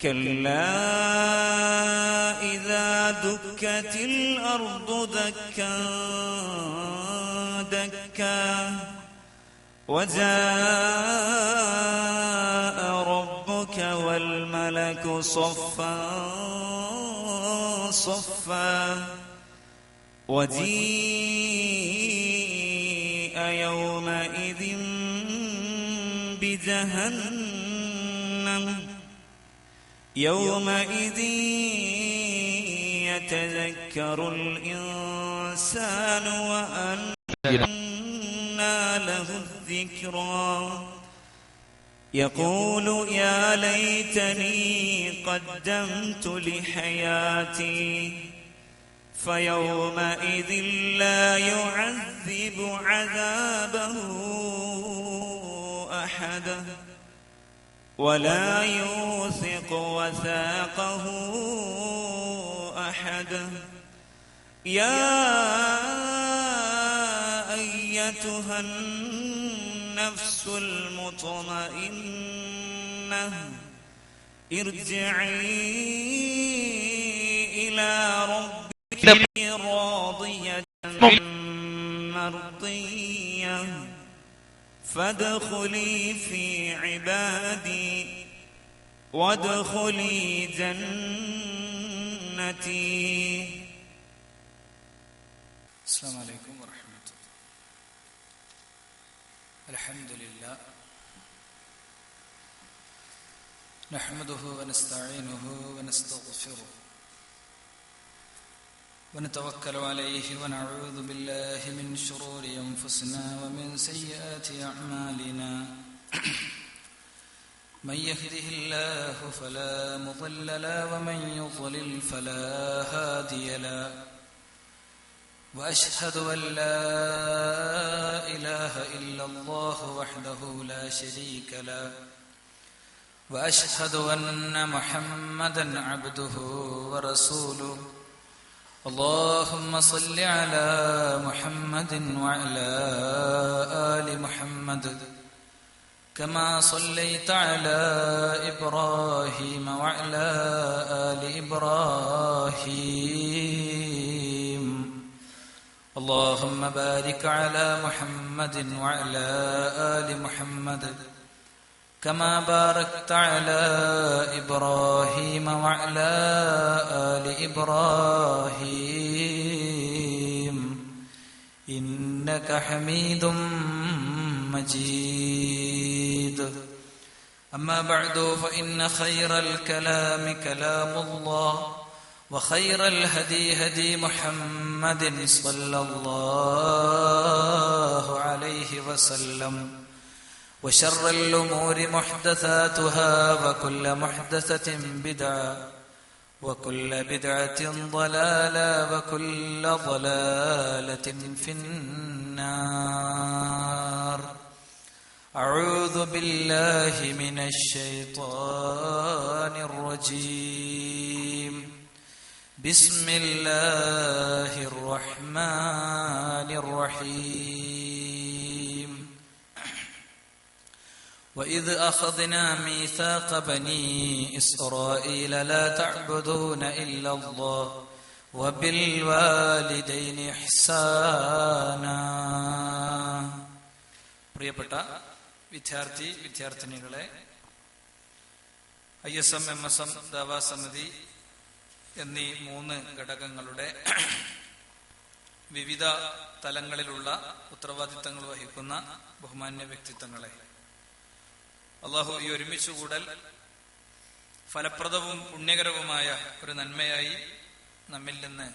كلا إذا دكت الأرض دكا دكا وجاء ربك والملك صفا صفا وجيء يومئذ بجهنم يومئذ يتذكر الإنسان وأنى له الذكرى يقول يا ليتني قدمت لحياتي فيومئذ لا يعذب عذابه أحد ولا يوثق وثاقه أحد يا أيتها النفس المطمئنة ارجعي إلى ربك راضية مرضية فادخلي في عبادي وادخلي جنتي. السلام عليكم ورحمة الله. الحمد لله نحمده ونستعينه ونستغفره ونتوكل عليه ونعوذ بالله من شرور أنفسنا ومن سيئات أعمالنا من يهده الله فلا مضل له ومن يضلل فلا هادي له وأشهد أن لا إله إلا الله وحده لا شريك له وأشهد أن محمدا عبده ورسوله اللهم صل على محمد وعلى آل محمد كما صليت على إبراهيم وعلى آل إبراهيم اللهم بارك على محمد وعلى آل محمد كما باركت على إبراهيم وعلى آل إبراهيم إنك حميد مجيد. أما بعد فإن خير الكلام كلام الله وخير الهدي هدي محمد صلى الله عليه وسلم وشر الأمور محدثاتها وكل محدثة بدعة وكل بدعة ضلالة وكل ضلالة في النار. أعوذ بالله من الشيطان الرجيم. بسم الله الرحمن الرحيم. وإذ أخذنا ميثاق بني إسرائيل لا تعبدون إلا الله وبالوالدين إحسانا. പ്രിയപ്പെട്ട വിദ്യാർത്ഥിനികളെ, ISM MSM Dawa സമിതി എന്നീ 3 ഘടകങ്ങളുടെ വിവിധ തലങ്ങളിലുള്ള ഉത്തരവാദിത്തങ്ങൾ വഹിക്കുന്ന ബഹുമാന്യ വ്യക്തിത്വങ്ങളെ, അള്ളാഹു ഈ ഒരുമിച്ചുകൂടൽ ഫലപ്രദവും പുണ്യകരവുമായ ഒരു നന്മയായി നമ്മിൽ നിന്ന്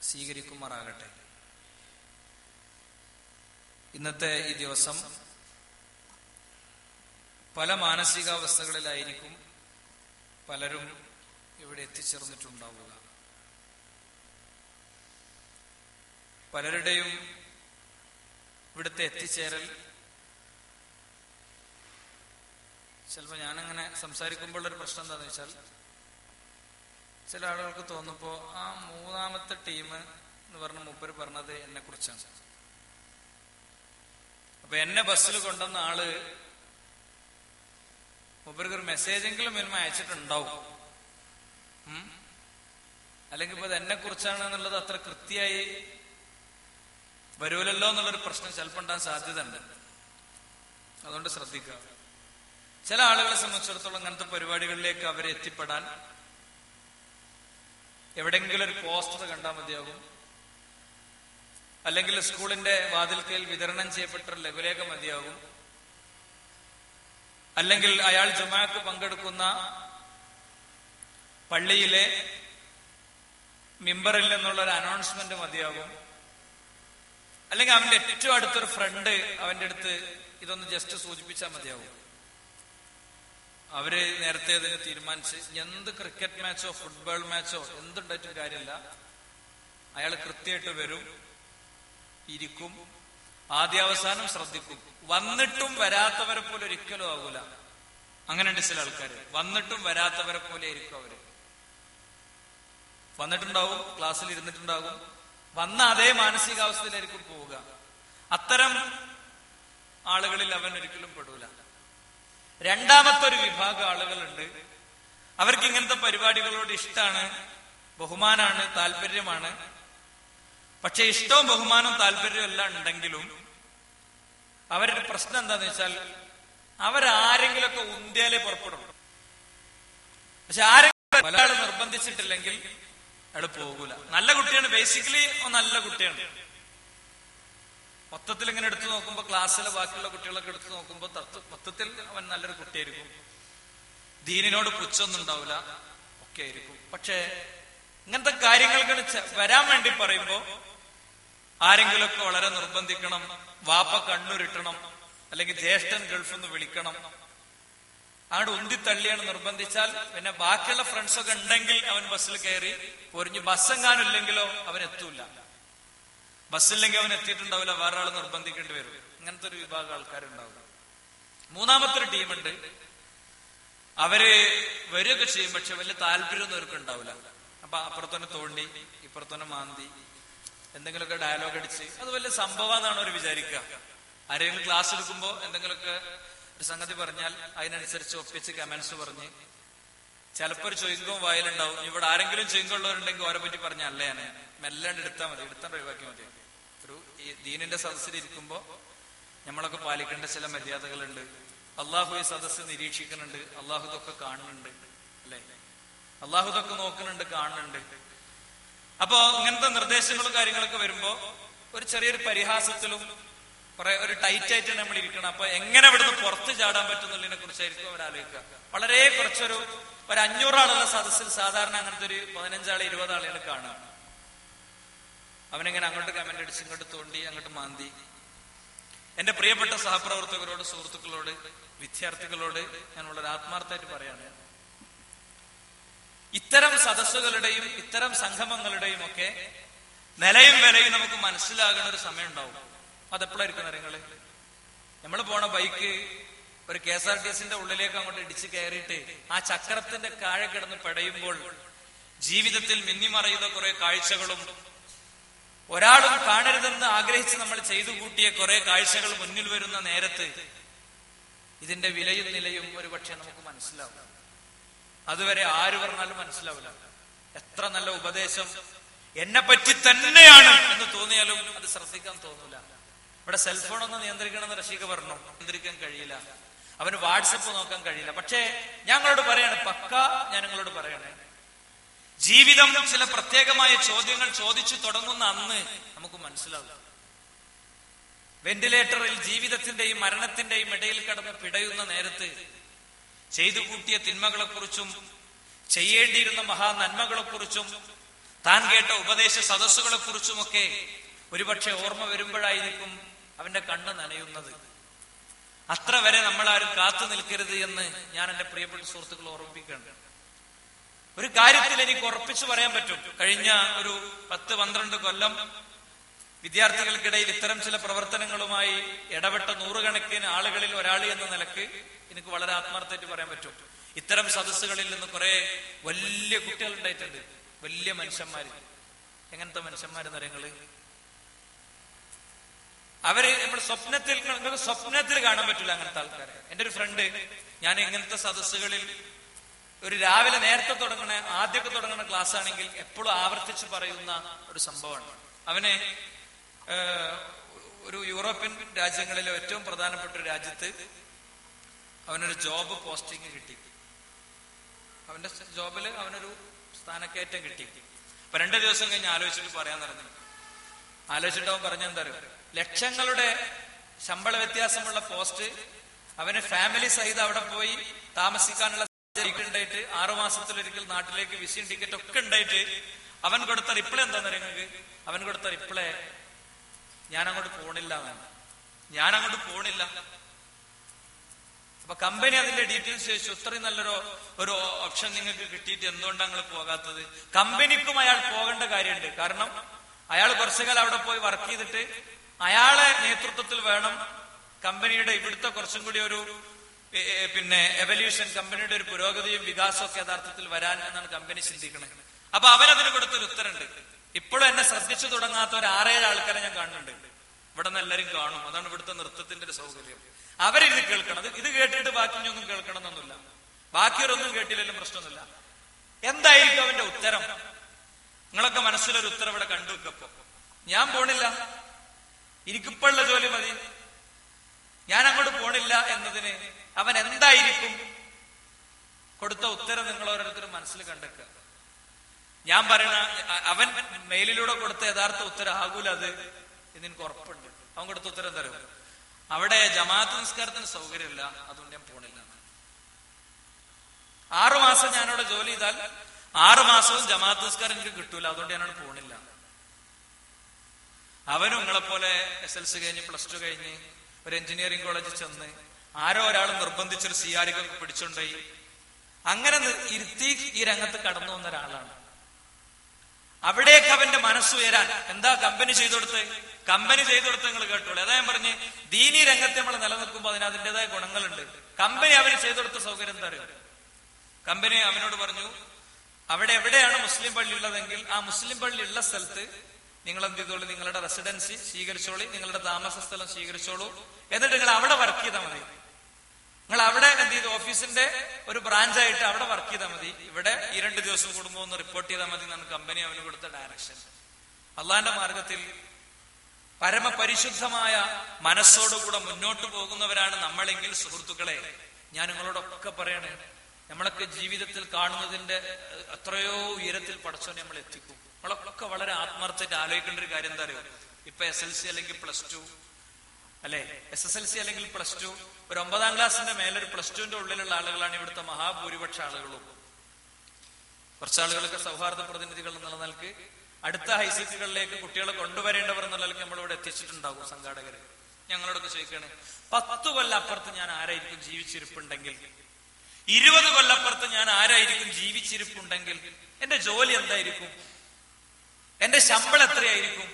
സ്വീകരിക്കുമാറാകട്ടെ. ഇന്നത്തെ ഈ ദിവസം പല മാനസികാവസ്ഥകളിലായിരിക്കും പലരും ഇവിടെ എത്തിച്ചേർന്നിട്ടുണ്ടാവുക. പലരുടെയും ഇവിടുത്തെ എത്തിച്ചേരൽ ചിലപ്പോൾ ഞാനങ്ങനെ സംസാരിക്കുമ്പോഴൊരു പ്രശ്നം എന്താണെന്ന് വെച്ചാൽ, ചില ആളുകൾക്ക് തോന്നുമ്പോൾ ആ 3ാമത്തെ ടീം എന്ന് പറഞ്ഞ മൂപ്പര് പറഞ്ഞത് എന്നെ കുറിച്ചാണ്. അപ്പൊ എന്നെ ബസ്സിൽ കൊണ്ടുവന്ന ആള് മൂപ്പർക്ക് ഒരു മെസ്സേജെങ്കിലും മിനിമം അയച്ചിട്ടുണ്ടാവും. അല്ലെങ്കിൽ ഇപ്പൊ എന്നെ കുറിച്ചാണ് എന്നുള്ളത് അത്ര കൃത്യമായി വരൂലല്ലോ എന്നുള്ളൊരു പ്രശ്നം ചിലപ്പോൾ ഉണ്ടാകാൻ സാധ്യത ഉണ്ട്. അതുകൊണ്ട് ശ്രദ്ധിക്കുക. ചില ആളുകളെ സംബന്ധിച്ചിടത്തോളം ഇങ്ങനത്തെ പരിപാടികളിലേക്ക് അവരെ എത്തിപ്പെടാൻ എവിടെയെങ്കിലും ഒരു പോസ്റ്റർ കണ്ടാൽ മതിയാകും, അല്ലെങ്കിൽ സ്കൂളിന്റെ വാതിൽക്കൽ വിതരണം ചെയ്യപ്പെട്ട ഒരു ലഘുലേഖ മതിയാകും, അല്ലെങ്കിൽ അയാൾ ജുമാക്ക് പങ്കെടുക്കുന്ന പള്ളിയിലെ മിമ്പറിൽ നിന്നുള്ള ഒരു അനൗൺസ്മെന്റ് മതിയാകും, അല്ലെങ്കിൽ അവന്റെ ഏറ്റവും അടുത്തൊരു ഫ്രണ്ട് അവന്റെ അടുത്ത് ഇതൊന്ന് ജസ്റ്റ് സൂചിപ്പിച്ചാൽ മതിയാകും. അവര് നേരത്തെ അതിന് തീരുമാനിച്ച് എന്ത് ക്രിക്കറ്റ് മാച്ചോ ഫുട്ബോൾ മാച്ചോ എന്തുണ്ടായിട്ടും കാര്യമില്ല, അയാൾ കൃത്യമായിട്ട് വരും, ഇരിക്കും, ആദ്യാവസാനം ശ്രദ്ധിക്കും. വന്നിട്ടും വരാത്തവരെ പോലെ ഒരിക്കലും ആകൂല. അങ്ങനെയുണ്ട് ചില ആൾക്കാർ, വന്നിട്ടും വരാത്തവരെ പോലെ ആയിരിക്കും അവര്. വന്നിട്ടുണ്ടാവും, ക്ലാസ്സിൽ ഇരുന്നിട്ടുണ്ടാകും, വന്ന അതേ മാനസികാവസ്ഥയിലായിരിക്കും പോവുക. അത്തരം ആളുകളിൽ അവൻ ഒരിക്കലും പെടൂല. രണ്ടാമത്തെ ഒരു വിഭാഗം ആളുകളുണ്ട്, അവർക്ക് ഇങ്ങനത്തെ പരിപാടികളോട് ഇഷ്ടമാണ്, ബഹുമാനാണ്, താല്പര്യമാണ്. പക്ഷെ ഇഷ്ടവും ബഹുമാനവും താല്പര്യവും എല്ലാം ഉണ്ടെങ്കിലും അവരുടെ പ്രശ്നം എന്താന്ന് വെച്ചാൽ അവരാരെങ്കിലുമൊക്കെ ഉന്ത്യാലേ പുറപ്പെടും. പക്ഷെ ആരെങ്കിലും ഒരാൾ നിർബന്ധിച്ചിട്ടില്ലെങ്കിൽ അയാൾ പോകൂല. നല്ല കുട്ടിയാണ്, ബേസിക്കലി നല്ല കുട്ടിയാണ്. മൊത്തത്തിൽ ഇങ്ങനെ എടുത്തു നോക്കുമ്പോ ക്ലാസ്സിലെ ബാക്കിയുള്ള കുട്ടികളൊക്കെ എടുത്തു നോക്കുമ്പോ മൊത്തത്തിൽ അവൻ നല്ലൊരു കുട്ടിയായിരിക്കും, ദീനിനോട് പുച്ഛമൊന്നും ഉണ്ടാവില്ല, ഒക്കെ ആയിരിക്കും. പക്ഷെ ഇങ്ങനത്തെ കാര്യങ്ങൾക്ക് വരാൻ വേണ്ടി പറയുമ്പോ ആരെങ്കിലുമൊക്കെ വളരെ നിർബന്ധിക്കണം, വാപ്പ കണ്ണുരുട്ടണം, അല്ലെങ്കിൽ ജ്യേഷ്ഠൻ ഗൾഫിൽ നിന്ന് വിളിക്കണം, അങ്ങോട്ട് ഉന്തിത്തള്ളിയാണ് നിർബന്ധിച്ചാൽ പിന്നെ ബാക്കിയുള്ള ഫ്രണ്ട്സൊക്കെ ഉണ്ടെങ്കിൽ അവൻ ബസ്സിൽ കയറി പൊരിഞ്ഞ്, ബസ്സെങ്ങാനും ഇല്ലെങ്കിലോ അവൻ എത്തൂല. ബസ്സില്ലെങ്കിൽ അവൻ എത്തിയിട്ടുണ്ടാവില്ല, വേറെ ആൾ നിർബന്ധിക്കേണ്ടി വരും. ഇങ്ങനത്തെ ഒരു വിഭാഗം ആൾക്കാരുണ്ടാവില്ല. മൂന്നാമത്തെ ഒരു ടീമുണ്ട്, അവര് വരികയൊക്കെ ചെയ്യും, പക്ഷെ വലിയ താല്പര്യമൊന്നും അവർക്ക് ഉണ്ടാവില്ല. അപ്പൊ അപ്പുറത്തോനെ തോണ്ടി ഇപ്പുറത്തോനെ മാന്തി എന്തെങ്കിലുമൊക്കെ ഡയലോഗ് അടിച്ച് അത് വലിയ സംഭവമാണെന്നാണ് അവർ വിചാരിക്കുക. ആരെങ്കിലും ക്ലാസ് എടുക്കുമ്പോ എന്തെങ്കിലുമൊക്കെ ഒരു സംഗതി പറഞ്ഞാൽ അതിനനുസരിച്ച് ഒപ്പിച്ച് കമന്റ്സ് പറഞ്ഞ് ചിലപ്പോൾ ഒരു ചൊയ്ങ്കവും വായിലുണ്ടാവും. ഇവിടെ ആരെങ്കിലും ചൊയ്ങ്കുള്ളവരുണ്ടെങ്കിൽ ഓരെ പറ്റി പറഞ്ഞ അല്ലേ ഞാൻ മെല്ലാണ്ട് എടുത്താൽ മതി, എടുത്താൽ ഒഴിവാക്കി മതി. ഒരു ദീനിന്റെ സദസ്സിലിരിക്കുമ്പോ നമ്മളൊക്കെ പാലിക്കേണ്ട ചില മര്യാദകളുണ്ട്. അള്ളാഹു ഈ സദസ്സ് നിരീക്ഷിക്കുന്നുണ്ട്, അള്ളാഹു ഇതൊക്കെ കാണുന്നുണ്ട്, അല്ലെ? അള്ളാഹു ഇതൊക്കെ നോക്കുന്നുണ്ട്, കാണുന്നുണ്ട്. അപ്പോ ഇങ്ങനത്തെ നിർദ്ദേശങ്ങളും കാര്യങ്ങളൊക്കെ വരുമ്പോ ഒരു ചെറിയൊരു പരിഹാസത്തിലും കുറെ ഒരു ടൈറ്റ് ആയിട്ടാണ് നമ്മൾ ഇരിക്കണം. അപ്പൊ എങ്ങനെ ഇവിടുന്ന് പുറത്ത് ചാടാൻ പറ്റുന്നതിനെ കുറിച്ചായിരിക്കും അവർ ആലോചിക്കുക. വളരെ കുറച്ചൊരു 500 ആളുള്ള സദസ്സിൽ സാധാരണ അങ്ങനത്തെ ഒരു 15 ആളെ 20 ആളുകൾ കാണാം. അവനെങ്ങനെ അങ്ങോട്ട് കമന്റ് അടിച്ച് ഇങ്ങോട്ട് തോണ്ടി അങ്ങോട്ട് മാന്തി. എന്റെ പ്രിയപ്പെട്ട സഹപ്രവർത്തകരോട്, സുഹൃത്തുക്കളോട്, വിദ്യാർത്ഥികളോട് ഞാൻ വളരെ ആത്മാർത്ഥമായിട്ട് പറയാണ്, ഇത്തരം സദസ്സുകളുടെയും ഇത്തരം സംഗമങ്ങളുടെയും ഒക്കെ നിലയും വിലയും നമുക്ക് മനസ്സിലാകുന്ന ഒരു സമയം ഉണ്ടാവും. അതെപ്പോഴായിരിക്കും നിങ്ങള് നമ്മൾ പോണ ബൈക്ക് ഒരു KSRTCന്റെ ഉള്ളിലേക്ക് അങ്ങോട്ട് ഇടിച്ച് കയറിയിട്ട് ആ ചക്രത്തിന്റെ താഴെ കിടന്ന് പടയുമ്പോൾ ജീവിതത്തിൽ മിന്നിമറയുന്ന കുറെ കാഴ്ചകളും ഒരാളും കാണരുതെന്ന് ആഗ്രഹിച്ച് നമ്മൾ ചെയ്തു കൂട്ടിയ കുറെ കാഴ്ചകൾ മുന്നിൽ വരുന്ന നേരത്ത് ഇതിന്റെ വിലയും നിലയും ഒരുപക്ഷെ നമുക്ക് മനസ്സിലാവില്ല. അതുവരെ ആര് പറഞ്ഞാലും മനസ്സിലാവില്ല. എത്ര നല്ല ഉപദേശം എന്നെ പറ്റി തന്നെയാണ് എന്ന് തോന്നിയാലും അത് ശ്രദ്ധിക്കാൻ തോന്നില്ല. ഇവിടെ സെൽഫോൺ ഒന്ന് നിയന്ത്രിക്കണമെന്ന് റഷീഖ് പറഞ്ഞു, നിയന്ത്രിക്കാൻ കഴിയില്ല. അവന് വാട്സപ്പ് നോക്കാൻ കഴിയില്ല. പക്ഷേ ഞങ്ങളോട് പറയാണ്, ഞാൻ നിങ്ങളോട് പറയണേ, ജീവിതം ചില പ്രത്യേകമായ ചോദ്യങ്ങൾ ചോദിച്ചു തുടങ്ങുന്ന അന്ന് നമുക്ക് മനസ്സിലാവും. വെന്റിലേറ്ററിൽ ജീവിതത്തിന്റെയും മരണത്തിന്റെയും ഇടയിൽ കടന്ന് പിടയുന്ന നേരത്ത് ചെയ്തു കൂട്ടിയ തിന്മകളെക്കുറിച്ചും ചെയ്യേണ്ടിയിരുന്ന മഹാനന്മകളെക്കുറിച്ചും താൻ കേട്ട ഉപദേശ സദസ്സുകളെ കുറിച്ചുമൊക്കെ ഒരുപക്ഷെ ഓർമ്മ വരുമ്പോഴായിരിക്കും അവന്റെ കണ്ണ് നനയുന്നത്. അത്ര വരെ നമ്മളാരും കാത്തു നിൽക്കരുത് എന്ന് ഞാൻ എന്റെ പ്രിയപ്പെട്ട സുഹൃത്തുക്കൾ ഓർമ്മിപ്പിക്കുകയാണ്. ഒരു കാര്യത്തിൽ എനിക്ക് ഉറപ്പിച്ചു പറയാൻ പറ്റും, കഴിഞ്ഞ ഒരു 10-12 കൊല്ലം വിദ്യാർത്ഥികൾക്കിടയിൽ ഇത്തരം ചില പ്രവർത്തനങ്ങളുമായി ഇടപെട്ട 100 കണക്കിന് ആളുകളിൽ ഒരാൾ എന്ന നിലക്ക് എനിക്ക് വളരെ ആത്മാർത്ഥമായിട്ട് പറയാൻ പറ്റും, ഇത്തരം സദസ്സുകളിൽ നിന്ന് കുറെ വലിയ കുട്ടികൾ ഉണ്ടായിട്ടുണ്ട്, വലിയ മനുഷ്യന്മാര്. എങ്ങനത്തെ മനുഷ്യന്മാരെന്ന് പറയുന്നത്, അവര് നമ്മൾ സ്വപ്നത്തിൽ കാണാൻ പറ്റില്ല അങ്ങനത്തെ ആൾക്കാരെ. എന്റെ ഒരു ഫ്രണ്ട് ഞാൻ ഇങ്ങനത്തെ സദസ്സുകളിൽ ഒരു രാവിലെ നേരത്തെ ആദ്യമൊക്കെ തുടങ്ങുന്ന ക്ലാസ് ആണെങ്കിൽ എപ്പോഴും ആവർത്തിച്ച് പറയുന്ന ഒരു സംഭവമാണ്. അവന് ഒരു യൂറോപ്യൻ രാജ്യങ്ങളിലെ ഏറ്റവും പ്രധാനപ്പെട്ട ഒരു രാജ്യത്ത് അവനൊരു ജോബ് പോസ്റ്റിംഗ് കിട്ടി. അവന്റെ ജോബിൽ അവനൊരു സ്ഥാനക്കയറ്റം കിട്ടി. അപ്പൊ 2 ദിവസം കഴിഞ്ഞ് ആലോചിച്ചിട്ട് പറയാൻ തുടങ്ങി. ആലോചിച്ചിട്ട് അവൻ പറഞ്ഞെന്താ അറിയോ, ലക്ഷങ്ങളുടെ ശമ്പള വ്യത്യാസമുള്ള പോസ്റ്റ്, അവന് ഫാമിലി സഹിതം അവിടെ പോയി താമസിക്കാനുള്ള ഉണ്ടായിട്ട് 6 മാസത്തിലൊരിക്കൽ നാട്ടിലേക്ക് വിസയും ടിക്കറ്റ് ഒക്കെ ഉണ്ടായിട്ട് അവൻ കൊടുത്ത റിപ്ലൈ എന്താന്ന് പറയുന്നത്? അവൻ കൊടുത്ത റിപ്ലൈ, ഞാൻ അങ്ങോട്ട് പോണില്ല എന്നാണ്. ഞാൻ അങ്ങോട്ട് പോണില്ല. അപ്പൊ കമ്പനി അതിന്റെ ഡീറ്റെയിൽസ് ചോദിച്ചു, ഇത്രയും ഒരു ഓപ്ഷൻ നിങ്ങൾക്ക് കിട്ടിയിട്ട് എന്തുകൊണ്ടാണ് നിങ്ങൾ പോകാത്തത്? കമ്പനിക്കും അയാൾ പോകേണ്ട കാര്യമുണ്ട്. കാരണം അയാൾ കുറച്ചു കാലം അവിടെ പോയി വർക്ക് ചെയ്തിട്ട് അയാളെ നേതൃത്വത്തിൽ വേണം കമ്പനിയുടെ ഇവിടുത്തെ കുറച്ചും കൂടി ഒരു എവല്യൂഷൻ, കമ്പനിയുടെ ഒരു പുരോഗതിയും വികാസവും ഒക്കെ യഥാർത്ഥത്തിൽ വരാൻ എന്നാണ് കമ്പനി ചിന്തിക്കുന്നത്. അപ്പൊ അവനതിന് കൊടുത്തൊരു ഉത്തരമുണ്ട്. ഇപ്പോഴും എന്നെ ശ്രദ്ധിച്ചു തുടങ്ങാത്ത ഒരു 6-7 ആൾക്കാരെ ഞാൻ കാണുന്നുണ്ട്. ഇവിടെ നിന്ന് എല്ലാവരും കാണും. അതാണ് ഇവിടുത്തെ നൃത്തത്തിന്റെ ഒരു സൗകര്യം. അവരിത് കേൾക്കണം. ഇത് കേട്ടിട്ട് ബാക്കി ഒന്നും കേൾക്കണം എന്നൊന്നുമില്ല. ബാക്കിയൊരൊന്നും കേട്ടില്ലെങ്കിലും പ്രശ്നമൊന്നുമില്ല. എന്തായിരിക്കും അവന്റെ ഉത്തരം? നിങ്ങളൊക്കെ മനസ്സിലൊരു ഉത്തരം ഇവിടെ കണ്ടു വെക്കപ്പോ, ഞാൻ പോണില്ല, എനിക്കിപ്പോഴുള്ള ജോലി മതി, ഞാൻ അങ്ങോട്ട് പോണില്ല എന്നതിന് അവൻ എന്തായിരിക്കും കൊടുത്ത ഉത്തരം? നിങ്ങൾ ഓരോരുത്തരും മനസ്സിൽ കണ്ടെക്കുക. ഞാൻ പറയണ അവൻ മെയിലിലൂടെ കൊടുത്ത യഥാർത്ഥ ഉത്തരം ആകൂല അത് എന്ന് എനിക്ക് ഉറപ്പുണ്ട്. അവൻ കൊടുത്ത ഉത്തരം തരും, അവിടെ ജമാഅത്ത് നിസ്കാരത്തിന് സൗകര്യമില്ല, അതുകൊണ്ട് ഞാൻ പോണില്ല. 6 മാസം ഞാനവിടെ ജോലി ചെയ്താൽ 6 മാസവും ജമാഅത്ത് നിസ്കാരം എനിക്ക് കിട്ടൂല, അതുകൊണ്ട് ഞാനവിടെ പോണില്ല. അവനും നിങ്ങളെപ്പോലെ SLC കഴിഞ്ഞ് +2 കഴിഞ്ഞ് ഒരു എഞ്ചിനീയറിംഗ് കോളേജിൽ ചെന്ന് ആരോ ഒരാൾ നിർബന്ധിച്ചൊരു സിയാരികൊക്കെ പിടിച്ചുകൊണ്ടായി അങ്ങനെ ഇരുത്തി ഈ രംഗത്ത് കടന്നു വന്ന ഒരാളാണ്. അവിടേക്ക് അവന്റെ മനസ്സുയരാൻ എന്താ കമ്പനി ചെയ്തു കൊടുത്ത്? കമ്പനി ചെയ്തു കൊടുത്ത് നിങ്ങൾ കേട്ടോളൂ. അതാ ഞാൻ പറഞ്ഞ്, ദീനി രംഗത്ത് നമ്മൾ നിലനിൽക്കുമ്പോൾ അതിന് അതിൻ്റെതായ ഗുണങ്ങളുണ്ട്. കമ്പനി അവന് ചെയ്തു കൊടുത്ത സൗകര്യം എന്താ അറിയോ? കമ്പനി അവനോട് പറഞ്ഞു, അവിടെ എവിടെയാണ് മുസ്ലിം പള്ളി ഉള്ളതെങ്കിൽ ആ മുസ്ലിം പള്ളി ഉള്ള സ്ഥലത്ത് നിങ്ങൾ എന്ത് ചെയ്തോളൂ, നിങ്ങളുടെ റെസിഡൻസി സ്വീകരിച്ചോളൂ, നിങ്ങളുടെ താമസ സ്ഥലം സ്വീകരിച്ചോളൂ, എന്നിട്ട് നിങ്ങൾ അവിടെ വർക്ക് ചെയ്താൽ മതി. നിങ്ങൾ അവിടെ എന്ത് ചെയ്തു, ഓഫീസിന്റെ ഒരു ബ്രാഞ്ചായിട്ട് അവിടെ വർക്ക് ചെയ്താൽ മതി. ഇവിടെ 2 ദിവസം കൂടുമ്പോൾ ഒന്ന് റിപ്പോർട്ട് ചെയ്താൽ മതി എന്നാണ് കമ്പനി അവന് കൊടുത്ത ഡയറക്ഷൻ. അള്ളാന്റെ മാർഗത്തിൽ പരമപരിശുദ്ധമായ മനസ്സോടുകൂടെ മുന്നോട്ട് പോകുന്നവരാണ് നമ്മളെങ്കിൽ സുഹൃത്തുക്കളെ, ഞാൻ നിങ്ങളോടൊക്കെ പറയണേ, നമ്മളൊക്കെ ജീവിതത്തിൽ കാണുന്നതിന്റെ എത്രയോ ഉയരത്തിൽ പടച്ചോനെ നമ്മൾ എത്തിക്കും. നമ്മളൊക്കെ വളരെ ആത്മാർത്ഥമായിട്ട് ആലോചിക്കേണ്ട ഒരു കാര്യം എന്താ അറിയോ? ഇപ്പൊ SLC അല്ലെങ്കിൽ +2 അല്ലെ, SSLC അല്ലെങ്കിൽ +2, ഒരു 9ാം ക്ലാസ്സിന്റെ മേലൊരു +2ന്റെ ഉള്ളിലുള്ള ആളുകളാണ് ഇവിടുത്തെ മഹാഭൂരിപക്ഷ ആളുകളും. കുറച്ചാളുകളൊക്കെ സൗഹാർദ്ദ പ്രതിനിധികൾ എന്നുള്ള നിലക്ക് അടുത്ത ഹൈസീറ്റുകളിലേക്ക് കുട്ടികളെ കൊണ്ടുവരേണ്ടവർ എന്നുള്ള നിലക്ക് നമ്മളിവിടെ എത്തിച്ചിട്ടുണ്ടാകും സംഘാടകര്. ഞങ്ങളോടൊക്കെ ചോദിക്കണേ, 10 കൊല്ലം അപ്പുറത്ത് ഞാൻ ആരായിരിക്കും ജീവിച്ചിരിപ്പുണ്ടെങ്കിൽ, 20 കൊല്ലപ്പുറത്ത് ഞാൻ ആരായിരിക്കും ജീവിച്ചിരിപ്പുണ്ടെങ്കിൽ എന്റെ ജോലി എന്തായിരിക്കും, എന്റെ ശമ്പളം എത്രയായിരിക്കും,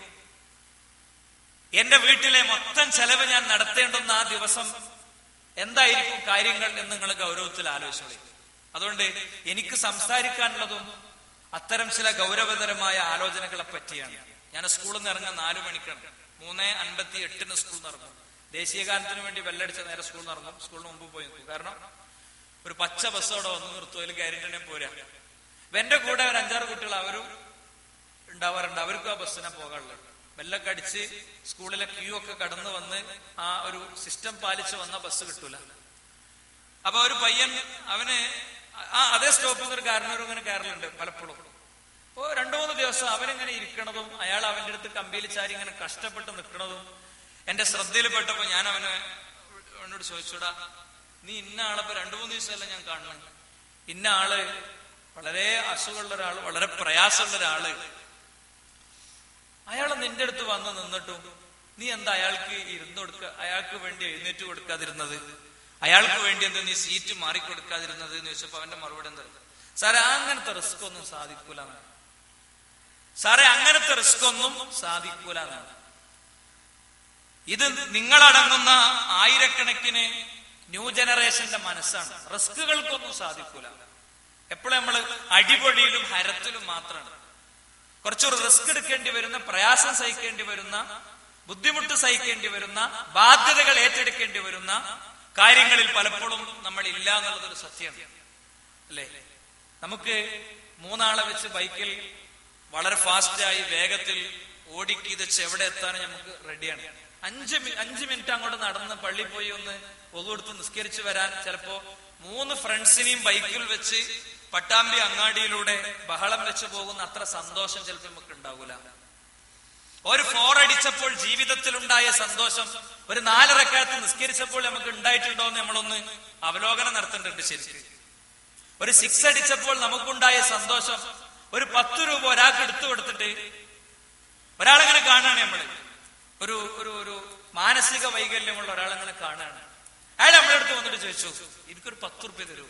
എന്റെ വീട്ടിലെ മൊത്തം ചെലവ് ഞാൻ നടത്തേണ്ടുന്ന ആ ദിവസം എന്തായിരിക്കും കാര്യങ്ങൾ എന്ന് നിങ്ങൾ ഗൗരവത്തിൽ ആലോചിച്ചോളൂ. അതുകൊണ്ട് എനിക്ക് സംസാരിക്കാനുള്ളതും അത്തരം ചില ഗൗരവതരമായ ആലോചനകളെ പറ്റിയാണ്. ഞാൻ സ്കൂളിൽ നിന്ന് ഇറങ്ങാൻ 4 മണിക്കാണ്, 3:58 സ്കൂളിൽ നിന്ന് ഇറങ്ങും. ദേശീയഗാനത്തിന് വേണ്ടി ബെല്ലടിച്ച നേരെ സ്കൂളിൽ നിന്ന് ഇറങ്ങും. സ്കൂളിന് മുമ്പ് പോയി നിൽക്കും. കാരണം ഒരു പച്ച ബസ് അവിടെ വന്ന് നിർത്തും, അതിൽ കയറിയിട്ട് പോരാ. എന്റെ കൂടെ ഒരു 5-6 കുട്ടികൾ അവരും ഉണ്ടാവാറുണ്ട്. അവർക്കും ആ ബസ്സിനെ പോകാനുള്ളത്. ബെല്ലൊക്കെ അടിച്ച് സ്കൂളിലെ ക്യൂ ഒക്കെ കടന്നു വന്ന് ആ ഒരു സിസ്റ്റം പാലിച്ച് വന്ന ബസ് കിട്ടൂല. അപ്പൊ ഒരു പയ്യൻ അവന് അതേ സ്റ്റോപ്പിൽ നിന്ന് ഒരു കാരണവരും ഇങ്ങനെ കയറലുണ്ട് പലപ്പോഴും. അപ്പോ 2-3 ദിവസം അവനിങ്ങനെ ഇരിക്കണതും അയാൾ അവന്റെ അടുത്ത് കമ്പിയിൽ ചാരി ഇങ്ങനെ കഷ്ടപ്പെട്ട് നിൽക്കണതും എന്റെ ശ്രദ്ധയിൽപ്പെട്ടപ്പോ ഞാൻ അവനോട് ചോദിച്ചോടാ, നീ ഇന്ന ആളപ്പോ 2-3 ദിവസമല്ല ഞാൻ കാണണം, ഇന്ന ആള് വളരെ അസുഖമുള്ള ഒരാള്, വളരെ പ്രയാസമുള്ള ഒരാള്, അയാൾ നിന്റെ അടുത്ത് വന്ന് നിന്നിട്ടും നീ എന്താ അയാൾക്ക് ഇരുന്ന് അയാൾക്ക് വേണ്ടി എഴുന്നേറ്റ് കൊടുക്കാതിരുന്നത്, അയാൾക്ക് വേണ്ടി എന്താ നീ സീറ്റ് മാറിക്കൊടുക്കാതിരുന്നത് എന്ന് ചോദിച്ചപ്പോ അവന്റെ മറുപടി എന്താ, സാറേ അങ്ങനത്തെ റിസ്ക് ഒന്നും സാധിക്കൂല, സാറേ അങ്ങനത്തെ റിസ്ക് ഒന്നും സാധിക്കൂല എന്നാണ്. ഇത് നിങ്ങളടങ്ങുന്ന ആയിരക്കണക്കിന് ന്യൂ ജനറേഷന്റെ മനസ്സാണ്. റിസ്കുകൾക്കൊന്നും സാധിക്കൂല. എപ്പോഴും നമ്മൾ അടിപൊളിയിലും ഹരത്തിലും മാത്രമാണ്. കുറച്ചൊരു റിസ്ക് എടുക്കേണ്ടി വരുന്ന, പ്രയാസം സഹിക്കേണ്ടി വരുന്ന, ബുദ്ധിമുട്ട് സഹിക്കേണ്ടി വരുന്ന, ബാധ്യതകൾ ഏറ്റെടുക്കേണ്ടി വരുന്ന കാര്യങ്ങളിൽ പലപ്പോഴും നമ്മൾ ഇല്ല എന്നുള്ളതൊരു സത്യമാണ്, അല്ലേ? നമുക്ക് മൂന്നാളെ വെച്ച് ബൈക്കിൽ വളരെ ഫാസ്റ്റായി വേഗത്തിൽ ഓടിക്കിതച്ച് എവിടെ എത്താനും നമുക്ക് റെഡിയാണ്. 5 മിനിറ്റ് അങ്ങോട്ട് നടന്ന് പള്ളി പോയി ഒന്ന് ഒതുകൊടുത്ത് നിസ്കരിച്ച് വരാൻ ചിലപ്പോ 3 ഫ്രണ്ട്സിനെയും ബൈക്കിൽ വെച്ച് പട്ടാമ്പി അങ്ങാടിയിലൂടെ ബഹളം വെച്ച് പോകുന്ന അത്ര സന്തോഷം ചിലപ്പോൾ നമുക്ക് ഉണ്ടാവൂല. ഒരു 4 അടിച്ചപ്പോൾ ജീവിതത്തിലുണ്ടായ സന്തോഷം ഒരു 4 റക്അത്ത് നിസ്കരിച്ചപ്പോൾ നമുക്ക് ഉണ്ടായിട്ടുണ്ടോ എന്ന് നമ്മളൊന്ന് അവലോകനം നടത്തേണ്ടതുണ്ട്. ശരിക്കും ഒരു 6 അടിച്ചപ്പോൾ നമുക്കുണ്ടായ സന്തോഷം ഒരു 10 രൂപ ഒരാൾക്ക് എടുത്തു കൊടുത്തിട്ട് ഒരാളെങ്ങനെ കാണുകയാണ്, നമ്മള് ഒരു ഒരു ഒരു മാനസിക വൈകല്യമുള്ള ഒരാളെങ്ങനെ കാണുകയാണ്. അയാൾ നമ്മുടെ അടുത്ത് വന്നിട്ട് ചോദിച്ചു, എനിക്കൊരു 10 റുപ്യ തരൂ.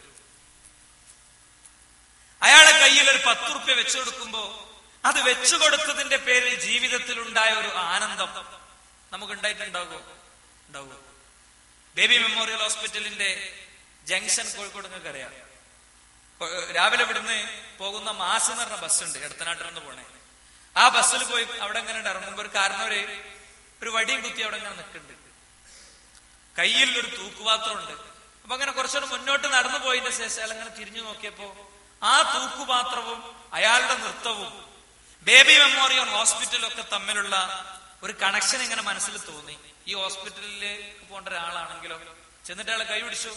അയാളെ കയ്യിൽ ഒരു 10 റുപ്യ വെച്ചു കൊടുക്കുമ്പോ അത് വെച്ചു കൊടുത്തതിന്റെ പേരിൽ ജീവിതത്തിൽ ഉണ്ടായ ഒരു ആനന്ദം നമുക്ക് ഉണ്ടായിട്ടുണ്ടാകുമോ? ഉണ്ടാവുമോ? ബേബി മെമ്മോറിയൽ ഹോസ്പിറ്റലിന്റെ ജംഗ്ഷൻ കോഴിക്കോട് നിങ്ങൾക്ക് അറിയാം. രാവിലെ ഇവിടുന്ന് പോകുന്ന മാസ് എന്ന് പറഞ്ഞ ബസ്സുണ്ട്, എടത്തനാട്ടിൽ നിന്ന് പോണേ. ആ ബസ്സിൽ പോയി അവിടെ ഇങ്ങനെ ഇറങ്ങുമ്പോ ഒരു കാരണവര് ഒരു വടിയും കുത്തി അവിടെ ഇങ്ങനെ നിൽക്കുന്നുണ്ട്. കയ്യിൽ ഒരു തൂക്കുപാത്രം ഉണ്ട്. അപ്പൊ അങ്ങനെ കുറച്ചുകൂടെ മുന്നോട്ട് നടന്നു പോയതിന്റെ ശേഷം അയാൾ അങ്ങനെ തിരിഞ്ഞു നോക്കിയപ്പോ ആ തൂക്കുപാത്രവും അയാളുടെ നൃത്തവും ബേബി മെമ്മോറിയൽ ഹോസ്പിറ്റലും ഒക്കെ തമ്മിലുള്ള ഒരു കണക്ഷൻ ഇങ്ങനെ മനസ്സിൽ തോന്നി. ഈ ഹോസ്പിറ്റലിലേക്ക് പോകേണ്ട ഒരാളാണെങ്കിലോ ചെന്നിട്ട് അയാളെ കൈ പിടിച്ചു.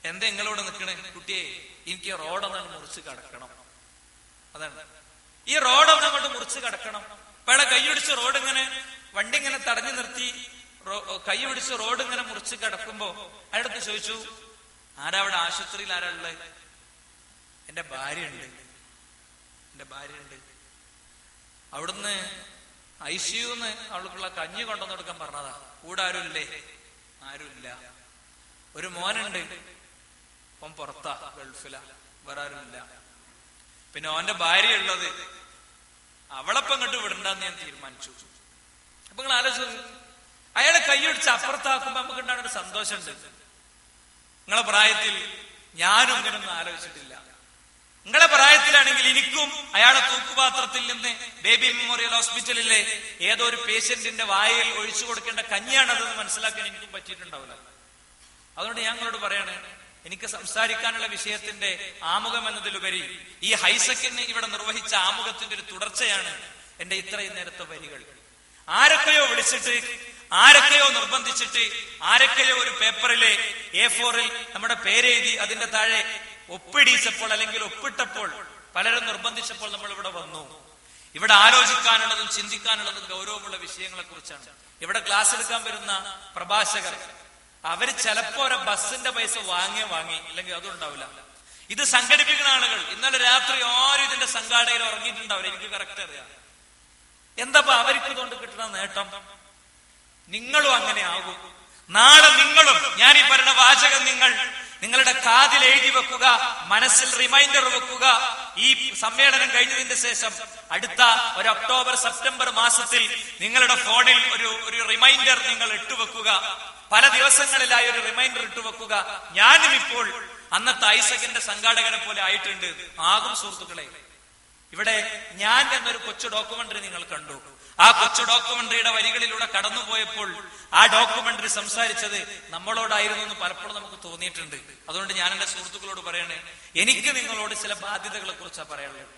എന്താ നിങ്ങളോട് നിൽക്കണേ? കുട്ടിയെ, എനിക്ക് റോഡൊന്നാണ് മുറിച്ച് കടക്കണം. അതാണ് ഈ റോഡൊന്നും അങ്ങോട്ട് മുറിച്ച് കടക്കണം. അപ്പൊ അയാളെ കൈ പിടിച്ച് റോഡ് ഇങ്ങനെ വണ്ടി ഇങ്ങനെ തടഞ്ഞു നിർത്തി കൈ പിടിച്ച് റോഡ് ഇങ്ങനെ മുറിച്ച് കിടക്കുമ്പോ അയാളടുത്ത് ചോദിച്ചു, ആരാ അവിടെ ആശുപത്രിയിൽ ആരാ ഉള്ളത്? എന്റെ ഭാര്യയുണ്ട്. അവിടുന്ന് ICUന്ന് അവൾക്കുള്ള കഞ്ഞി കൊണ്ടുവന്ന് കൊടുക്കാൻ പറഞ്ഞതാ. കൂടെ ആരുമില്ലേ? ആരുമില്ല. ഒരു മോനുണ്ട്, അവൻ പുറത്താ, ഗൾഫിലാ, വേറെ ആരുമില്ല. പിന്നെ അവന്റെ ഭാര്യ ഉള്ളത്, അവളപ്പം ഇങ്ങോട്ട് വിടണ്ടെന്ന് ഞാൻ തീരുമാനിച്ചു. അപ്പൊ നിങ്ങൾ ആലോചിച്ചു, അയാളെ കൈയടിച്ച് അപ്പുറത്താക്കുമ്പോ നമുക്ക് ഉണ്ടാകുന്ന ഒരു സന്തോഷമുണ്ട്. നിങ്ങളെ പ്രായത്തിൽ ഞാനും ഇങ്ങനൊന്നും ആലോചിച്ചിട്ടില്ല. നിങ്ങളെ പ്രായത്തിലാണെങ്കിൽ എനിക്കും അയാളെ തൂക്കുപാത്രത്തിൽ നിന്ന് ബേബി മെമ്മോറിയൽ ഹോസ്പിറ്റലിലെ ഏതോ ഒരു പേഷ്യന്റിന്റെ വായിൽ ഒഴിച്ചു കൊടുക്കേണ്ട കഞ്ഞിയാണതെന്ന് മനസ്സിലാക്കാൻ എനിക്കും പറ്റിയിട്ടുണ്ടാവില്ല. അതുകൊണ്ട് ഞാൻ നിങ്ങളോട് പറയാണ്, എനിക്ക് സംസാരിക്കാനുള്ള വിഷയത്തിന്റെ ആമുഖം എന്നതിലുപരി ഈ ഹൈസക്കിന് ഇവിടെ നിർവഹിച്ച ആമുഖത്തിന്റെ ഒരു തുടർച്ചയാണ് എന്റെ ഇത്രയും നേരത്തെ വരികൾ. ആരൊക്കെയോ വിളിച്ചിട്ട്, ആരൊക്കെയോ നിർബന്ധിച്ചിട്ട്, ആരൊക്കെയോ ഒരു പേപ്പറിലെ A4-ൽ നമ്മുടെ പേരെഴുതി അതിന്റെ താഴെ ഒപ്പിടിച്ചപ്പോൾ അല്ലെങ്കിൽ ഒപ്പിട്ടപ്പോൾ പലരും നിർബന്ധിച്ചപ്പോൾ നമ്മൾ ഇവിടെ വന്നു. ഇവിടെ ആലോചിക്കാനുള്ളതും ചിന്തിക്കാനുള്ളതും ഗൗരവമുള്ള വിഷയങ്ങളെ കുറിച്ചാണ്. ഇവിടെ ക്ലാസ് എടുക്കാൻ വരുന്ന പ്രഭാഷകർ അവര് ചിലപ്പോ ഒരു ബസ്സിന്റെ പൈസ വാങ്ങി ഇല്ലെങ്കിൽ അതും ഉണ്ടാവില്ല. ഇത് സംഘടിപ്പിക്കുന്ന ആളുകൾ ഇന്നലെ രാത്രി ആരും ഇതിന്റെ സംഘാടകർ ഉറങ്ങിയിട്ടുണ്ടാവില്ല, എനിക്ക് കറക്റ്റ് അറിയാം. എന്താ അവർക്ക് ഇതുകൊണ്ട് കിട്ടുന്ന നേട്ടം? നിങ്ങളും അങ്ങനെ ആകും. നാളെ നിങ്ങളും ഞാൻ ഈ പറയുന്ന വാചകം നിങ്ങളുടെ കാതിൽ എഴുതി വെക്കുക, മനസ്സിൽ റിമൈൻഡർ വെക്കുക. ഈ സമ്മേളനം കഴിഞ്ഞതിന്റെ ശേഷം അടുത്ത ഒരു ഒക്ടോബർ സെപ്റ്റംബർ മാസത്തിൽ നിങ്ങളുടെ ഫോണിൽ ഒരു റിമൈൻഡർ നിങ്ങൾ ഇട്ടുവെക്കുക. പല ദിവസങ്ങളിലായി ഒരു റിമൈൻഡർ ഇട്ടുവെക്കുക. ഞാനും ഇപ്പോൾ അന്നത്തെ ഐസക്കിന്റെ സംഘാടകനെ പോലെ ആയിട്ടുണ്ട്. ആകും സുഹൃത്തുക്കളെ. ഇവിടെ ഞാൻ എന്നൊരു കൊച്ചു ഡോക്യുമെന്ററി നിങ്ങൾ കണ്ടു. ആ കൊച്ചു ഡോക്യുമെന്ററിയുടെ വരികളിലൂടെ കടന്നുപോയപ്പോൾ ആ ഡോക്യുമെന്ററി സംസാരിച്ചത് നമ്മളോടായിരുന്നു എന്ന് പലപ്പോഴും നമുക്ക് തോന്നിയിട്ടുണ്ട്. അതുകൊണ്ട് ഞാൻ എന്റെ സുഹൃത്തുക്കളോട് പറയണേ, എനിക്ക് നിങ്ങളോട് ചില ബാധ്യതകളെ കുറിച്ചാണ് പറയാനുള്ളത്.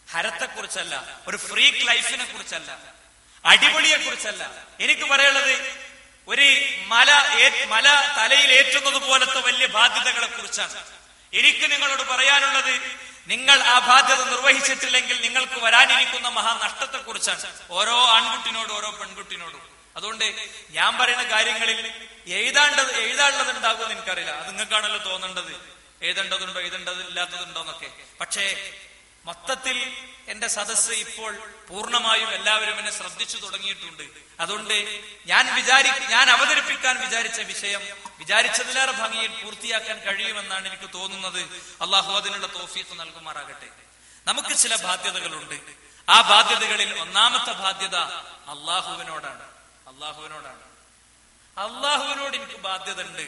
ഹരത്തെക്കുറിച്ചല്ല, ഒരു ഫ്രീക്ക് ലൈഫിനെ കുറിച്ചല്ല, അടിപൊളിയെ കുറിച്ചല്ല. എനിക്ക് പറയാനുള്ളത് ഒരു മല തലയിൽ ഏറ്റുന്നത് പോലത്തെ വലിയ ബാധ്യതകളെ കുറിച്ചാണ്. എനിക്ക് നിങ്ങളോട് പറയാനുള്ളത്, നിങ്ങൾ ആ ബാധ്യത നിർവഹിച്ചിട്ടില്ലെങ്കിൽ നിങ്ങൾക്ക് വരാനിരിക്കുന്ന മഹാനഷ്ടത്തെ കുറിച്ചാണ്. ഓരോ ആൺകുട്ടിനോടും ഓരോ പെൺകുട്ടിനോടും. അതുകൊണ്ട് ഞാൻ പറയുന്ന കാര്യങ്ങളിൽ എഴുതാനുള്ളത് ഉണ്ടാകുമെന്ന് എനിക്കറിയില്ല. അത് നിങ്ങൾക്കാണല്ലോ തോന്നേണ്ടത്, എഴുതേണ്ടതുണ്ടോ എഴുതേണ്ടതില്ലാത്തതുണ്ടോ എന്നൊക്കെ. പക്ഷേ മൊത്തത്തിൽ എന്റെ ഇപ്പോൾ പൂർണ്ണമായും എല്ലാവരും എന്നെ ശ്രദ്ധിച്ചു തുടങ്ങിയിട്ടുണ്ട്. അതുകൊണ്ട് ഞാൻ അവതരിപ്പിക്കാൻ വിചാരിച്ച വിഷയം വിചാരിച്ചതിലേറെ ഭംഗിയിൽ പൂർത്തിയാക്കാൻ കഴിയുമെന്നാണ് എനിക്ക് തോന്നുന്നത്. അള്ളാഹു അതിനുള്ള തൗഫീഖ് നൽകുമാറാകട്ടെ. നമുക്ക് ചില ബാധ്യതകളുണ്ട്. ആ ബാധ്യതകളിൽ ഒന്നാമത്തെ ബാധ്യത അള്ളാഹുവിനോടാണ്. അള്ളാഹുവിനോട് എനിക്ക് ബാധ്യത ഉണ്ട്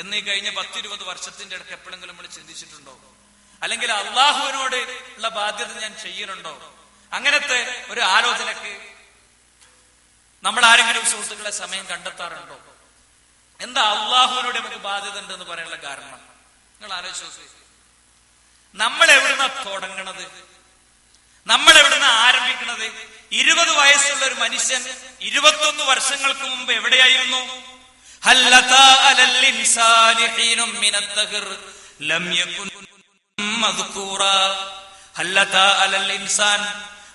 എന്ന് ഈ കഴിഞ്ഞ 10-20 വർഷത്തിന്റെ ഇടയ്ക്ക് എപ്പോഴെങ്കിലും നമ്മൾ ചിന്തിച്ചിട്ടുണ്ടോ? അല്ലെങ്കിൽ അള്ളാഹുവിനോട് ഉള്ള ബാധ്യത ഞാൻ ചെയ്യുന്നുണ്ടോ? അങ്ങനത്തെ ഒരു ആലോചനക്ക് നമ്മൾ ആരെങ്കിലും സുഹൃത്തുക്കളെ സമയം കണ്ടെത്താറുണ്ടോ? എന്താ അള്ളാഹുവിനോട് നമുക്ക് ബാധ്യത ഉണ്ടെന്ന് പറയാനുള്ള കാരണം? നിങ്ങൾ ആലോചിച്ച്, നമ്മൾ എവിടുന്ന തുടങ്ങണത്? നമ്മൾ എവിടുന്ന ആരംഭിക്കുന്നത്? 20 വയസ്സുള്ള ഒരു മനുഷ്യൻ 21 വർഷങ്ങൾക്ക് മുമ്പ് എവിടെയായിരുന്നു?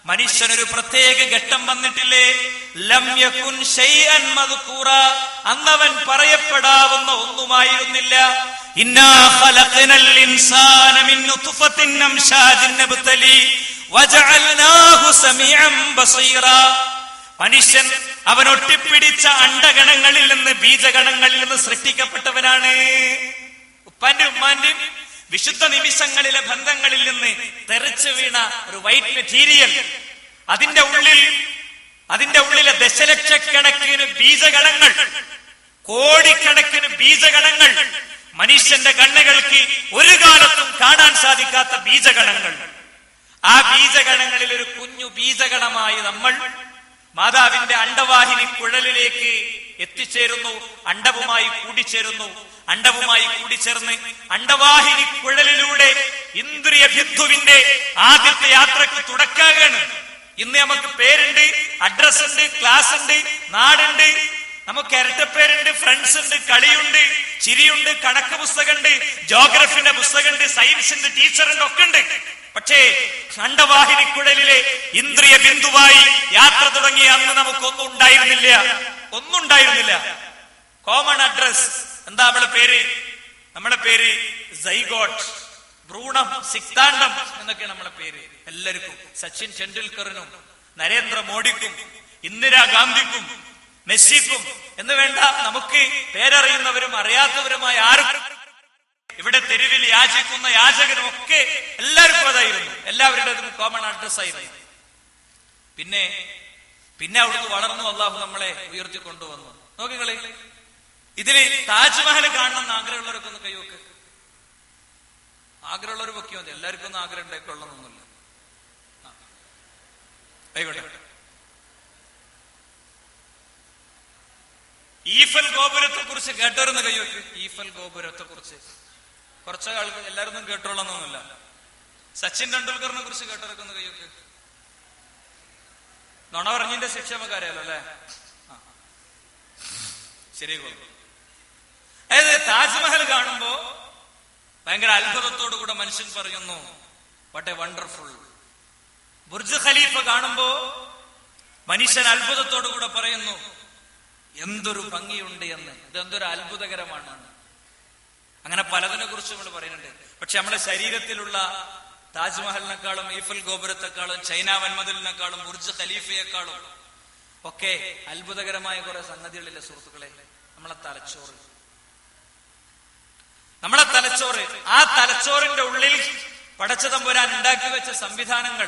മനുഷ്യനൊരു പ്രത്യേക ഘട്ടം വന്നിട്ടില്ലേ? ലം യകുൻ ശൈഅൻ മദ്കൂറ, അന്നവൻ പറയപ്പെടാവുന്ന ഒന്നുമായിരുന്നില്ല. ഇന്നാ ഖലഖനൽ ഇൻസാന മിൻ നുത്ഫത്തിൻ അംശാജിൻ നബ്തലി വജഅൽനാഹു സമീഅൻ ബസീറ. മനുഷ്യൻ അവൻ ഒട്ടിപ്പിടിച്ച അണ്ടഗണങ്ങളിൽ നിന്ന്, ബീജഗണങ്ങളിൽ നിന്ന് സൃഷ്ടിക്കപ്പെട്ടവനാണ്. ഉപ്പാന്റെ ഉമ്മാന്റെയും വിശുദ്ധ നിമിഷങ്ങളിലെ ബന്ധങ്ങളിൽ നിന്ന് തെറിച്ചു വീണ ഒരു വൈറ്റ് മെറ്റീരിയൽ. അതിന്റെ ഉള്ളിലെ ദശലക്ഷക്കണക്കിന് ബീജഗണങ്ങൾ, കോടിക്കണക്കിന് ബീജഗണങ്ങൾ, മനുഷ്യന്റെ കണ്ണുകൾക്ക് ഒരു കാലത്തും കാണാൻ സാധിക്കാത്ത ബീജഗണങ്ങൾ. ആ ബീജഗണങ്ങളിൽ ഒരു കുഞ്ഞു ബീജഗണമായി നമ്മൾ മാതാവിന്റെ അണ്ടവാഹിനി കുഴലിലേക്ക് എത്തിച്ചേരുന്നു. അണ്ടവുമായി കൂടിച്ചേരുന്നു. അണ്ടവുമായി കൂടിച്ചേർന്ന് അണ്ടവാഹിനി കുഴലിലൂടെ ഇന്ദ്രിയ ബിന്ദുവിന്റെ ആദ്യത്തെ യാത്രക്ക് തുടക്കാകാണ്. ഇന്ന് നമുക്ക് പേരുണ്ട്, അഡ്രസ് ഉണ്ട്, ക്ലാസ് ഉണ്ട്, നാടുണ്ട്, നമുക്ക് ഇരട്ടപ്പേരുണ്ട്, ഫ്രണ്ട്സ് ഉണ്ട്, കളിയുണ്ട്, ചിരിയുണ്ട്, കണക്ക് പുസ്തകമുണ്ട്, ജോഗ്രഫിന്റെ പുസ്തകമുണ്ട്, സയൻസിന്റെ ടീച്ചറുണ്ട്, ഒക്കെ ഉണ്ട്. പക്ഷേ അണ്ടവാഹിനിക്കുഴലിലെ ഇന്ദ്രിയ ബിന്ദുവായി യാത്ര തുടങ്ങിയ അന്ന് നമുക്കൊന്നും ഉണ്ടായിരുന്നില്ല. കോമൺ അഡ്രസ് എന്താ? നമ്മളെ പേര് സൈഗോട്ട്, ഭ്രൂണം, സിക്താണ്ഡം എന്നൊക്കെയാണ് നമ്മളെ പേര്. എല്ലാവർക്കും സച്ചിൻ ടെണ്ടുൽക്കറിനും നരേന്ദ്രമോദിക്കും ഇന്ദിരാഗാന്ധിക്കും മെസ്സിക്കും എന്ന് വേണ്ട, നമുക്ക് പേരറിയുന്നവരും അറിയാത്തവരുമായ ആരും ഇവിടെ തെരുവിൽ യാചിക്കുന്ന യാചകനും ഒക്കെ എല്ലാവർക്കും അതായിരുന്നു. എല്ലാവരുടേതും കോമൺ അഡ്രസ് ആയിരുന്നു. പിന്നെ അവിടുന്ന് വളർന്നു അള്ളാഹു നമ്മളെ ഉയർത്തിക്കൊണ്ടുവന്നു. നോക്കിങ്ങളെ, ഇതില് താജ്മഹൽ കാണണമെന്ന് ആഗ്രഹമുള്ളവരൊക്കെ ഒന്ന് കൈവക്ക്. ആഗ്രഹമുള്ളവർ വെക്കിയോ മതി, എല്ലാവർക്കും ഒന്നും ആഗ്രഹം ഉണ്ടായിക്കൊള്ളണമെന്നൊന്നുമില്ല. ആയിക്കോട്ടെ. ഈഫൽ ഗോപുരത്തെ കുറിച്ച് കേട്ടവരെന്ന് കൈവക്ക്. ഈഫൽ ഗോപുരത്തെ കുറിച്ച് കുറച്ച് ആൾക്ക് എല്ലാവരും കേട്ടോളണമെന്നൊന്നുമില്ല. സച്ചിൻ ടെണ്ടുൽക്കറിനെ കുറിച്ച് കേട്ടവരൊക്കെ ഒന്ന് കൈവക്ക്. നുണ പറഞ്ഞതിന്റെ ശിക്ഷ നമുക്ക് അറിയാലോ അല്ലെ? ശരി. അതായത് താജ്മഹൽ കാണുമ്പോ ഭയങ്കര അത്ഭുതത്തോടു കൂടെ മനുഷ്യൻ പറയുന്നു, what A wonderful. Burj Khalifa കാണുമ്പോ മനുഷ്യൻ അത്ഭുതത്തോടു കൂടെ പറയുന്നു, എന്തൊരു ഭംഗിയുണ്ട് എന്ന്, ഇതെന്തൊരു അത്ഭുതകരമാണ്. അങ്ങനെ പലതിനെ കുറിച്ച് നമ്മൾ പറയുന്നുണ്ട്. പക്ഷെ നമ്മുടെ ശരീരത്തിലുള്ള താജ്മഹലിനെക്കാളും ഈഫൽ ഗോപുരത്തെക്കാളും ചൈന വൻമതിലിനേക്കാളും ബുർജ് ഖലീഫയെക്കാളും ഒക്കെ അത്ഭുതകരമായ കുറെ സംഗതികളില്ല സുഹൃത്തുക്കളെ. നമ്മളെ തലച്ചോറ്, ആ തലച്ചോറിന്റെ ഉള്ളിൽ പടച്ചതമ്പുരാൻ ഉണ്ടാക്കി വെച്ച സംവിധാനങ്ങൾ.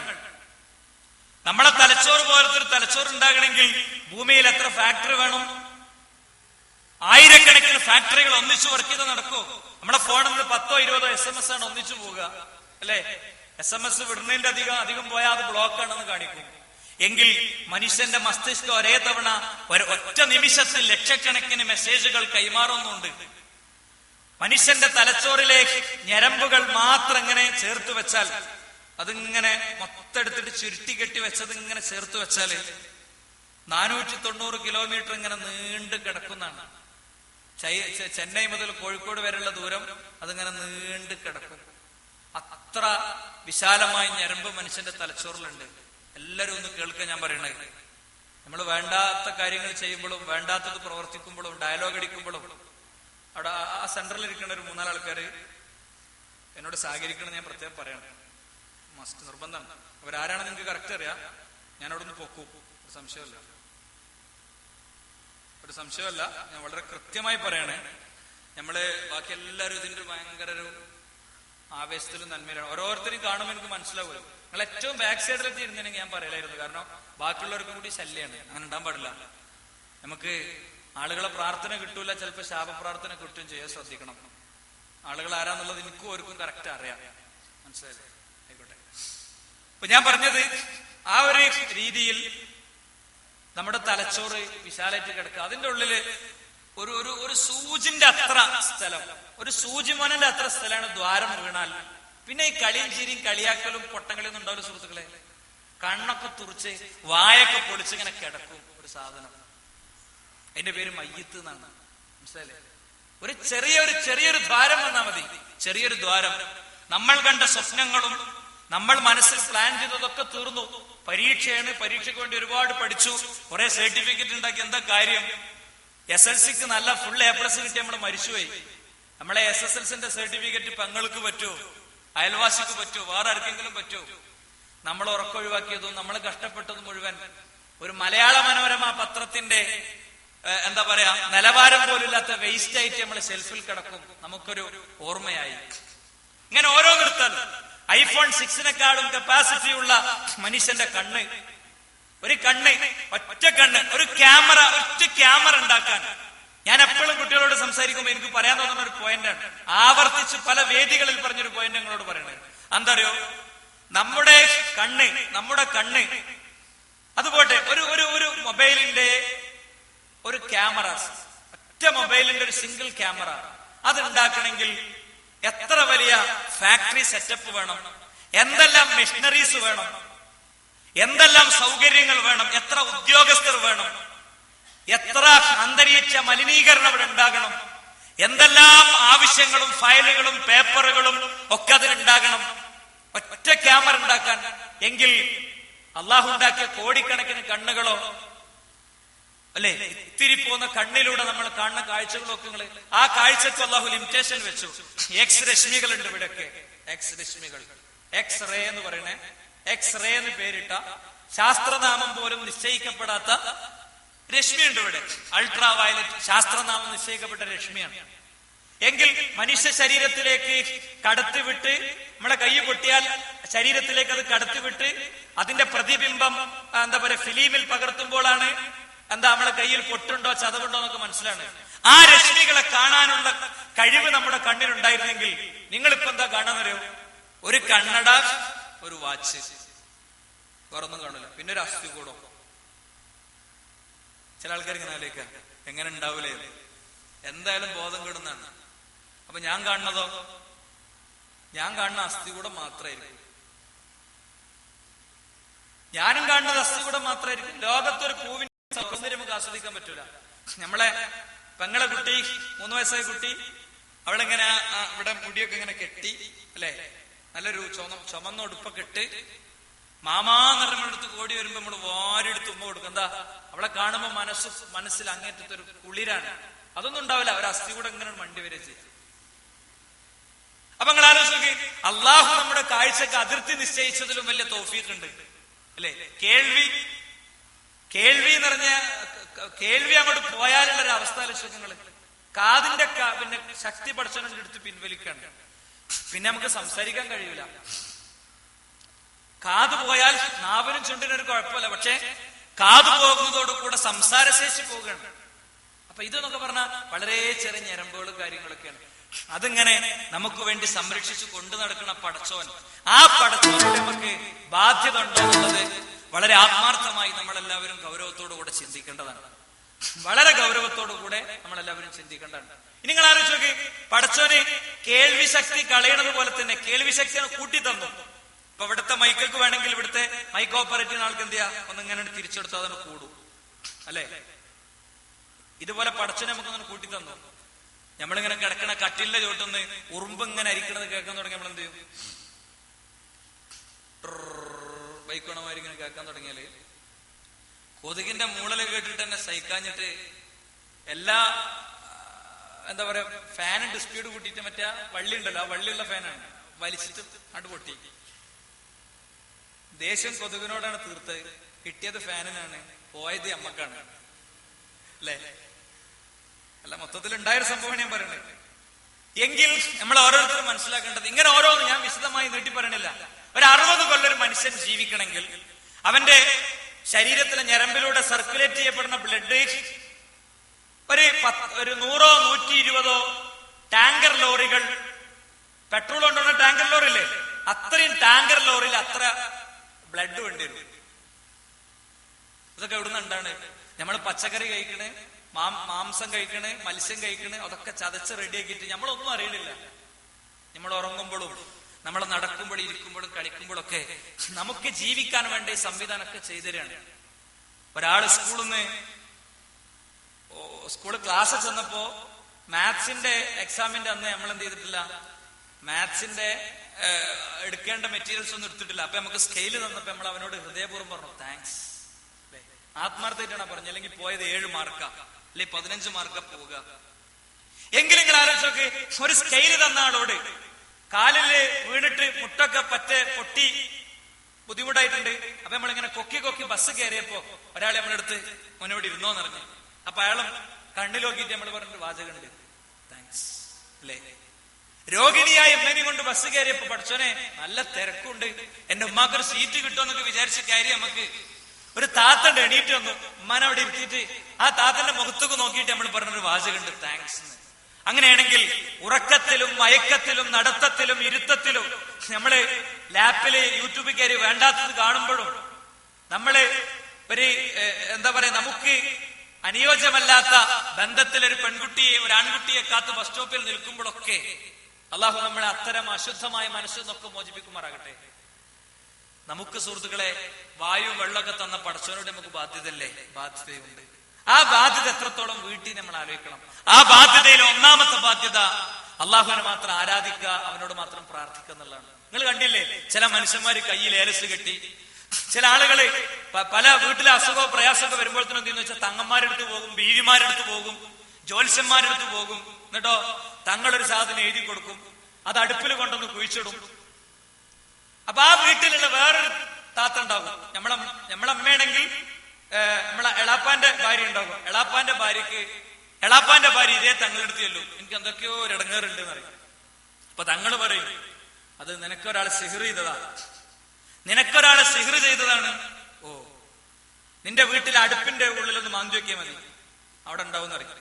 നമ്മളെ തലച്ചോറ് പോലത്തെ ഒരു തലച്ചോറ് ഉണ്ടാകണമെങ്കിൽ ഭൂമിയിൽ എത്ര ഫാക്ടറി വേണം? ആയിരക്കണക്കിന് ഫാക്ടറികൾ ഒന്നിച്ചു വർക്ക് ചെയ്ത് നടക്കൂ. നമ്മുടെ ഫോണിൽ നിന്ന് 10-20 SMS ആണ് ഒന്നിച്ചു പോവുക അല്ലെ? SMS വിടുന്നതിന്റെ അധികം പോയാൽ അത് ബ്ലോക്ക് ആണെന്ന് കാണിക്കും. എങ്കിൽ മനുഷ്യന്റെ മസ്തിഷ്കം ഒരേ തവണ ഒറ്റ നിമിഷത്തിൽ ലക്ഷക്കണക്കിന് മെസ്സേജുകൾ കൈമാറുന്നുണ്ട്. മനുഷ്യന്റെ തലച്ചോറിലെ ഞരമ്പുകൾ മാത്രം ഇങ്ങനെ ചേർത്ത് വെച്ചാൽ, അതിങ്ങനെ മൊത്തെടുത്തിട്ട് ചുരുട്ടി കെട്ടി വെച്ചത് ഇങ്ങനെ ചേർത്ത് വെച്ചാല് 490 കിലോമീറ്റർ ഇങ്ങനെ നീണ്ടു കിടക്കുന്നതാണ്. ചെന്നൈ മുതൽ കോഴിക്കോട് വരെയുള്ള ദൂരം അതിങ്ങനെ നീണ്ടു കിടക്കും. അത്ര വിശാലമായ ഞരമ്പ് മനുഷ്യന്റെ തലച്ചോറിലുണ്ട്. എല്ലാരും ഒന്ന് കേൾക്കാൻ ഞാൻ പറയണത്. നമ്മൾ വേണ്ടാത്ത കാര്യങ്ങൾ ചെയ്യുമ്പോഴും വേണ്ടാത്തത് പ്രവർത്തിക്കുമ്പോഴും ഡയലോഗ് അടിക്കുമ്പോഴും അവിടെ ആ സെന്ററിൽ ഇരിക്കുന്ന ഒരു 3-4 ആൾക്കാർ എന്നോട് സഹകരിക്കണം ഞാൻ പ്രത്യേകം പറയണം. മസ്റ്റ് നിർബന്ധമാണ്. അവരാരാണെന്ന് നിങ്ങൾക്ക് കറക്റ്റ് അറിയാം. ഞാൻ അവിടെ നിന്ന് പൊക്കൂ, ഒരു സംശയമല്ല. ഞാൻ വളരെ കൃത്യമായി പറയണേ. നമ്മള് ബാക്കി എല്ലാവരും ഇതിന്റെ ഭയങ്കര ഒരു ആവേശത്തിലും നന്മയിലാണ്. ഓരോരുത്തരും കാണുമ്പോൾ എനിക്ക് മനസ്സിലാവുമല്ലോ. നിങ്ങൾ ഏറ്റവും ബാക്ക് സൈഡിലെത്തി ഇരുന്നെങ്കിൽ ഞാൻ പറയലായിരുന്നു. കാരണം ബാക്കിയുള്ളവർക്കും കൂടി ശല്യമാണ്. അങ്ങനെ ഉണ്ടാൻ പാടില്ല. നമുക്ക് ആളുകളെ പ്രാർത്ഥന കിട്ടൂല, ചിലപ്പോൾ ശാപപ്രാർത്ഥന കിട്ടുകയും ചെയ്യാൻ ശ്രദ്ധിക്കണം. ആളുകൾ ആരാന്നുള്ളത് എനിക്കും ഓർക്കും കറക്റ്റ് അറിയാം. മനസ്സിലായില്ലേ? ആയിക്കോട്ടെ. അപ്പൊ ഞാൻ പറഞ്ഞത് ആ ഒരു രീതിയിൽ നമ്മുടെ തലച്ചോറ് വിശാലായിട്ട് കിടക്കുക. അതിന്റെ ഉള്ളില് ഒരു ഒരു ഒരു സൂചിന്റെ അത്ര സ്ഥലം, ഒരു സൂചിമോനന്റെ അത്ര സ്ഥലമാണ് ദ്വാരം വീണാൽ പിന്നെ ഈ കളിയും ചിരിയും കളിയാക്കലും പൊട്ടങ്കളിയൊന്നും ഉണ്ടാവില്ല സുഹൃത്തുക്കളെ. കണ്ണൊക്കെ തുറിച്ച് വായൊക്കെ പൊളിച്ച് ഇങ്ങനെ കിടക്കും ഒരു സാധനം. അതിന്റെ പേര് മയ്യത്ത് എന്നാണ്. മനസ്സിലായില്ലേ? ഒരു ചെറിയൊരു ദ്വാരം വന്നാൽ മതി. ചെറിയൊരു ദ്വാരം. നമ്മൾ കണ്ട സ്വപ്നങ്ങളും നമ്മൾ മനസ്സിൽ പ്ലാൻ ചെയ്തതൊക്കെ തീർന്നു. പരീക്ഷയാണ്, പരീക്ഷയ്ക്ക് വേണ്ടി ഒരുപാട് പഠിച്ചു, കുറെ സർട്ടിഫിക്കറ്റ് ഉണ്ടാക്കി, എന്താ കാര്യം? SLCക്ക് നല്ല ഫുൾ A+ കിട്ടി നമ്മൾ മരിച്ചുപോയി. നമ്മളെ SSLCന്റെ സർട്ടിഫിക്കറ്റ് പെങ്ങൾക്ക് പറ്റുമോ, അയൽവാസിക്ക് പറ്റുമോ, വേറെ ആർക്കെങ്കിലും പറ്റുമോ? നമ്മൾ ഉറക്കൊഴിവാക്കിയതും നമ്മൾ കഷ്ടപ്പെട്ടതും മുഴുവൻ ഒരു മലയാള മനോരമ പത്രത്തിന്റെ എന്താ പറയാ നിലവാരം പോലില്ലാത്ത വേസ്റ്റ് ആയിട്ട് നമ്മൾ ഷെൽഫിൽ കിടക്കും. നമുക്കൊരു ഓർമ്മയായി. ഇങ്ങനെ ഓരോ നിർത്താലും iPhone 6-നെക്കാളും കപ്പാസിറ്റി ഉള്ള മനുഷ്യന്റെ കണ്ണ്, ഒരു കണ്ണ്, ഒറ്റ കണ്ണ്, ഒറ്റ ക്യാമറ ഉണ്ടാക്കാൻ ഞാൻ എപ്പോഴും കുട്ടികളോട് സംസാരിക്കുമ്പോൾ എനിക്ക് പറയാൻ തോന്നുന്ന ഒരു പോയിന്റാണ്. ആവർത്തിച്ച് പല വേദികളിൽ പറഞ്ഞൊരു പോയിന്റ് നിങ്ങളോട് പറയണത് എന്തറിയോ? നമ്മുടെ കണ്ണ് അതുപോട്ടെ ഒരു മൊബൈലിന്റെ ഒരു ക്യാമറ, ഒറ്റ മൊബൈലിന്റെ ഒരു സിംഗിൾ ക്യാമറ അത് ഉണ്ടാക്കണമെങ്കിൽ എത്ര വലിയ ഫാക്ടറി സെറ്റപ്പ് വേണം, എന്തെല്ലാം മെഷീനറീസ് വേണം, എന്തെല്ലാം സൗകര്യങ്ങൾ വേണം, എത്ര ഉദ്യോഗസ്ഥർ വേണം, എത്ര അന്തരീക്ഷ മലിനീകരണം അവിടെ ഉണ്ടാകണം, എന്തെല്ലാം ആവശ്യങ്ങളും ഫയലുകളും പേപ്പറുകളും ഒക്കെ അതിനുണ്ടാകണം ഒറ്റ ക്യാമറ ഉണ്ടാക്കാൻ. എങ്കിൽ അള്ളാഹു ഉണ്ടാക്കിയ കോടിക്കണക്കിന് കണ്ണുകളോ അല്ലെ, ഇത്തിരി പോകുന്ന കണ്ണിലൂടെ നമ്മൾ കാണുന്ന കാഴ്ചകളൊക്കെ ആ കാഴ്ചക്ക് അള്ളാഹു ലിമിറ്റേഷൻ വെച്ചു. എക്സ് രശ്മികൾ ഉണ്ട് ഇവിടെയൊക്കെ, എക്സ് രശ്മികൾ, എക്സ് റേ എന്ന് പറയണേ, എക്സ് റേ എന്ന് പേരിട്ട ശാസ്ത്രനാമം പോലും നിശ്ചയിക്കപ്പെടാത്ത രശ്മിയുണ്ട് ഇവിടെ. അൾട്രാ വയലറ്റ് ശാസ്ത്രനാമം നിശ്ചയിക്കപ്പെട്ട രശ്മിയാണ്. എങ്കിൽ മനുഷ്യ ശരീരത്തിലേക്ക് കടത്തിവിട്ട്, നമ്മളെ കൈ പൊട്ടിയാൽ ശരീരത്തിലേക്ക് അത് കടത്തിവിട്ട് അതിന്റെ പ്രതിബിംബം എന്താ പറയാ ഫിലിമിൽ പകർത്തുമ്പോഴാണ് എന്താ നമ്മളെ കയ്യിൽ പൊട്ടുണ്ടോ ചതവുണ്ടോ എന്നൊക്കെ മനസ്സിലാണ്. ആ രശ്മികളെ കാണാനുള്ള കഴിവ് നമ്മുടെ കണ്ണിനുണ്ടായിരുന്നെങ്കിൽ നിങ്ങളിപ്പോ എന്താ കാണാന്നറിയോ? ഒരു കണ്ണട, ഒരു വാച്ച്, വേറൊന്നും കാണില്ല, പിന്നെ ഒരു അസ്ഥി കൂടോ. ചില ആൾക്കാർ ഇങ്ങനെ ആലോചിക്കാം എങ്ങനെ ഉണ്ടാവൂലേ, എന്തായാലും ബോധം കെടുന്നാണ്. അപ്പൊ ഞാൻ കാണുന്ന അസ്ഥി കൂടെ മാത്രമായിരിക്കും. ഞാനും കാണുന്നത് അസ്ഥി കൂടെ മാത്രമായിരിക്കും. ലോകത്തൊരു പൂവിന്റെ സൗന്ദര്യം നമുക്ക് ആസ്വദിക്കാൻ പറ്റൂല. നമ്മളെ പെങ്ങളെ കുട്ടി, 3 വയസ്സായ കുട്ടി, അവളെങ്ങനെ ഇവിടെ മുടിയൊക്കെ ഇങ്ങനെ കെട്ടി അല്ലെ, നല്ലൊരു ചുമന്ന ഉടുപ്പൊക്കെ ഇട്ട് മാമാന്നറിഞ്ഞെടുത്ത് ഓടി വരുമ്പോ നമ്മള് വാരിയെടുത്ത് ഉമ്മ കൊടുക്കും. എന്താ? അവളെ കാണുമ്പോ മനസ്സിൽ അങ്ങേറ്റത്തെ ഒരു കുളിരാണ്. അതൊന്നും ഉണ്ടാവില്ല, ഒരു അസ്ഥി കൂടെ ഇങ്ങനെ മണ്ടി വരെ ചെയ്യും. അപ്പൊ നിങ്ങൾ ആലോചിച്ച് അള്ളാഹു നമ്മുടെ കാഴ്ചക്ക് അതിർത്തി നിശ്ചയിച്ചതിലും വലിയ തൗഫീഖ് ഉണ്ട് അല്ലെ. കേൾവി എന്ന് പറഞ്ഞ കേൾവി അങ്ങോട്ട് പോയാലുള്ള ഒരു അവസ്ഥ ആലോചിക്കുന്നത്. കാതിന്റെ പിന്നെ ശക്തി പഠിച്ചവന്റെ അടുത്ത് പിൻവലിക്കാണ്, പിന്നെ നമുക്ക് സംസാരിക്കാൻ കഴിയൂല. കാത് പോയാൽ നാവിനും ചുണ്ടിനൊരു കുഴപ്പമില്ല, പക്ഷെ കാത് പോകുന്നതോടുകൂടെ സംസാരശേഷി പോകുകയാണ്. അപ്പൊ ഇതെന്നൊക്കെ പറഞ്ഞാൽ വളരെ ചെറിയ ഞരമ്പുകളും കാര്യങ്ങളൊക്കെയാണ്. അതിങ്ങനെ നമുക്ക് വേണ്ടി സംരക്ഷിച്ചു കൊണ്ടു നടക്കുന്ന പടച്ചോൻ, ആ പടച്ചോനിൽ നമുക്ക് ബാധ്യത ഉണ്ടോ എന്നുള്ളത് വളരെ ആത്മാർത്ഥമായി നമ്മളെല്ലാവരും ഗൗരവത്തോടുകൂടെ ചിന്തിക്കേണ്ടതാണ്. വളരെ ഗൗരവത്തോടുകൂടെ നമ്മളെല്ലാവരും ചിന്തിക്കേണ്ടതാണ്. ഇനി നിങ്ങൾ ആലോചിച്ച് നോക്കി, പടച്ചോന് കേൾവി ശക്തി കളയണത് പോലെ തന്നെ കേൾവി ശക്തിയാണ് കൂട്ടി തന്നു. ഇപ്പൊ ഇവിടുത്തെ മൈക്കൊക്കെ വേണമെങ്കിൽ ഇവിടുത്തെ മൈക്ക് ഓപ്പറേറ്റ് ചെയ്യുന്ന ആൾക്ക് എന്ത് ചെയ്യാ, ഒന്നിങ്ങനെ തിരിച്ചെടുത്താൽ അതിന് കൂടും അല്ലെ. ഇതുപോലെ പടച്ചോനെ നമുക്കൊന്ന് കൂട്ടി തന്നു. നമ്മളിങ്ങനെ കിടക്കണ കട്ടിലിന്റെ ചോട്ടൊന്ന് ഉറുമ്പ് ഇങ്ങനെ അരിക്കണത് കേൾക്കാൻ തുടങ്ങി നമ്മൾ എന്ത് ചെയ്യും? ബൈക്കോണമാരി ഇങ്ങനെ കേൾക്കാൻ തുടങ്ങിയാല് കൊതുകിന്റെ മൂളല് കേട്ടിട്ട് തന്നെ സഹിക്കാഞ്ഞിട്ട് എല്ലാ എന്താ പറയാ ഫാനിന്റെ സ്പീഡ് കൂട്ടിയിട്ട് മറ്റേ വള്ളി ഉണ്ടല്ലോ, ആ വള്ളിയുള്ള ഫാനാണ് വലിച്ചിട്ട് അണ്ട് പൊട്ടി. ദേഷ്യം കൊതുകിനോടാണ് തീർത്തത്, കിട്ടിയത് ഫാനിനാണ്, പോയത് അമ്മക്കാണ് അല്ലേ. അല്ല, മൊത്തത്തിൽ ഉണ്ടായൊരു സംഭവമാണ് ഞാൻ പറയുന്നത്. എങ്കിൽ നമ്മൾ ഓരോരുത്തരും മനസ്സിലാക്കേണ്ടത്, ഇങ്ങനെ ഓരോന്ന് ഞാൻ വിശദമായി നീട്ടി പറയണില്ല. ഒരു 60 കൊല്ലം ഒരു മനുഷ്യൻ ജീവിക്കണമെങ്കിൽ അവന്റെ ശരീരത്തിലെ ഞരമ്പിലൂടെ സർക്കുലേറ്റ് ചെയ്യപ്പെടുന്ന ബ്ലഡ് ഒരു 100-120 ടാങ്കർ ലോറികൾ, പെട്രോൾ കൊണ്ടുവന്ന ടാങ്കർ ലോറി ഇല്ലേ, അത്രയും ടാങ്കർ ലോറിയിൽ അത്ര ബ്ലഡ് വേണ്ടി വരും. ഇതൊക്കെ എവിടുന്ന് ഉണ്ടാണ്? നമ്മൾ പച്ചക്കറി കഴിക്കണേ, മാംസം കഴിക്കണ്, മത്സ്യം കഴിക്കണ്, അതൊക്കെ ചതച്ച് റെഡിയാക്കിയിട്ട് നമ്മളൊന്നും അറിയണില്ല. നമ്മൾ ഉറങ്ങുമ്പോഴും നമ്മൾ നടക്കുമ്പോഴും ഇരിക്കുമ്പോഴും കളിക്കുമ്പോഴും ഒക്കെ നമുക്ക് ജീവിക്കാൻ വേണ്ട ഈ സംവിധാനമൊക്കെ ചെയ്തു തരാണ്. ഒരാള് സ്കൂള് ക്ലാസ് ചെന്നപ്പോ മാത്സിന്റെ എക്സാമിന്റെ അന്ന് നമ്മൾ എന്ത് ചെയ്തിട്ടില്ല, മാത്സിന്റെ എടുക്കേണ്ട മെറ്റീരിയൽസ് ഒന്നും എടുത്തിട്ടില്ല. അപ്പൊ നമുക്ക് സ്കെയില് തന്നപ്പോ നമ്മൾ അവനോട് ഹൃദയപൂർവ്വം പറഞ്ഞു താങ്ക്സ്. ആത്മാർത്ഥമായിട്ടാണ് പറഞ്ഞത്. അല്ലെങ്കിൽ പോയത് 7 മാർക്കാ, അല്ലെ 15 മാർക്കാ പോവുക. എങ്കിലും നിങ്ങൾ ആലോചിച്ചോക്ക്, ഒരു സ്കെയില് തന്ന ആളോട് കാലില് വീണിട്ട് മുട്ടൊക്കെ പൊട്ടി ബുദ്ധിമുട്ടായിട്ടുണ്ട്. അപ്പൊ നമ്മളിങ്ങനെ കൊക്കി ബസ് കയറിയപ്പോ ഒരാളെ നമ്മളെടുത്ത് മുന്നോട്ട് ഇരുന്നോന്ന് പറഞ്ഞു. അപ്പൊ അയാളും കണ്ണിൽ നോക്കിയിട്ട് നമ്മൾ പറഞ്ഞിട്ട് വാചകമുണ്ട് താങ്ക്സ്, അല്ലേ? രോഗിണിയായ ഉമ്മനെ കൊണ്ട് ബസ് കയറിയപ്പോ പഠിച്ചോനെ നല്ല തിരക്കുണ്ട്, എന്റെ ഉമ്മാക്കൊരു സീറ്റ് കിട്ടുമെന്നൊക്കെ വിചാരിച്ച കാര്യം നമുക്ക് ഒരു താത്തണ്ട് എണീറ്റ് വന്നു, ഉമ്മാനെ അവിടെ ഇരുത്തിയിട്ട് ആ താത്തന്റെ മുഖത്തൊക്കെ നോക്കിയിട്ട് നമ്മൾ പറഞ്ഞൊരു വാചകമുണ്ട് താങ്ക്സ്. അങ്ങനെയാണെങ്കിൽ ഉറക്കത്തിലും മയക്കത്തിലും നടത്തത്തിലും ഇരുത്തത്തിലും നമ്മള് ലാപ്പില് യൂട്യൂബിൽ കയറി വേണ്ടാത്തത് കാണുമ്പോഴും നമ്മള് ഒരു എന്താ പറയാ, നമുക്ക് അനുയോജ്യമല്ലാത്ത ബന്ധത്തിൽ ഒരു പെൺകുട്ടിയെ ഒരു ആൺകുട്ടിയെ കാത്ത് ബസ് സ്റ്റോപ്പിൽ നിൽക്കുമ്പോഴൊക്കെ അള്ളാഹു നമ്മളെ അത്തരം അശുദ്ധമായ മനസ്സിൽ നിന്നൊക്കെ മോചിപ്പിക്കുമാറാകട്ടെ. നമുക്ക് സുഹൃത്തുക്കളെ വായു വെള്ളമൊക്കെ തന്ന പടച്ചവനോട് നമുക്ക് ബാധ്യതയുണ്ട്. ആ ബാധ്യത എത്രത്തോളം വീട്ടിൽ നമ്മൾ ആലോചിക്കണം. ആ ബാധ്യതയിൽ ഒന്നാമത്തെ ബാധ്യത അള്ളാഹുവിനെ മാത്രം ആരാധിക്കുക, അവനോട് മാത്രം പ്രാർത്ഥിക്കുക എന്നുള്ളതാണ്. നിങ്ങൾ കണ്ടില്ലേ, ചില മനുഷ്യന്മാര് കയ്യിൽ ഏലസ് കെട്ടി, ചില ആളുകള് പല വീട്ടിലെ അസുഖമോ പ്രയാസമൊക്കെ വരുമ്പോഴത്തേനും എന്തെന്ന് വെച്ചാൽ തങ്ങന്മാരെടുത്ത് പോകും, ബീവിമാരെടുത്ത് പോകും, ജ്യോത്സ്യന്മാരെടുത്ത് പോകും. എന്നിട്ടോ തങ്ങളൊരു സാധനം എഴുതി കൊടുക്കും, അത് അടുപ്പിൽ കൊണ്ടൊന്ന് കുഴിച്ചിടും. അപ്പൊ ആ വീട്ടിലുള്ള വേറൊരു താത്ത ഉണ്ടാകും. നമ്മളമ്മയാണെങ്കിൽ നമ്മളെ എളാപ്പാന്റെ ഭാര്യ ഉണ്ടാകും. എളാപ്പാന്റെ ഭാര്യ ഇതേ തങ്ങളെടുത്ത് ചെല്ലും, എനിക്ക് എന്തൊക്കെയോ ഒരു ഇടങ്ങേറുണ്ട് എന്ന് പറയും. അപ്പൊ തങ്ങള് പറയും, അത് നിനക്കൊരാൾ സിഹ്ർ ചെയ്തതാണ്. ഓ, നിന്റെ വീട്ടിലെ അടുപ്പിന്റെ ഉള്ളിലൊന്ന് മാന്തി വെക്കിയാൽ മതി, അവിടെ ഉണ്ടാവും അറിയാം.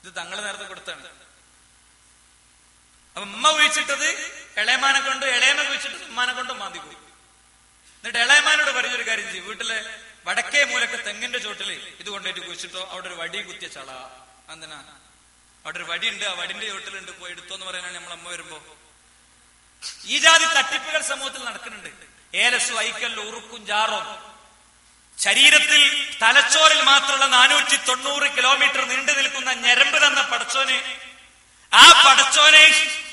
ഇത് തങ്ങള് നേരത്തെ കൊടുത്താണ്. അപ്പൊ ഉമ്മ കുഴിച്ചിട്ടത് ഇളയമാനെ കൊണ്ട്, ഇളയമ കുഴിച്ചിട്ടത് ഉമ്മാനെ കൊണ്ട് മാന്തി പോയി. എന്നിട്ട് ഇളയമാനോട് പറഞ്ഞൊരു കാര്യം ചെയ്യും, വീട്ടിലെ വടക്കേ മൂലൊക്കെ തെങ്ങിന്റെ ചോട്ടില് ഇത് കൊണ്ടുപോയിട്ട് കുഴിച്ചിട്ടോ, അവിടെ ഒരു വടി കുത്തിയ ചള, എന്തിനാ അവിടെ ഒരു വടി ഉണ്ട്, ആ വടിന്റെ ചോട്ടിലുണ്ട്, പോയി എടുത്തോന്ന് പറയാനാണ് നമ്മളമ്മ വരുമ്പോ. ഈ ജാതി തട്ടിപ്പുകൾ സമൂഹത്തിൽ നടക്കുന്നുണ്ട്. ഏലസു ഐക്കല്ലും ഉറുക്കും ജാറും ശരീരത്തിൽ തലച്ചോറിൽ മാത്രമുള്ള 490 കിലോമീറ്റർ നീണ്ടു നിൽക്കുന്ന ഞരമ്പ് തന്ന പടച്ചോനെ, ആ പടച്ചോനെ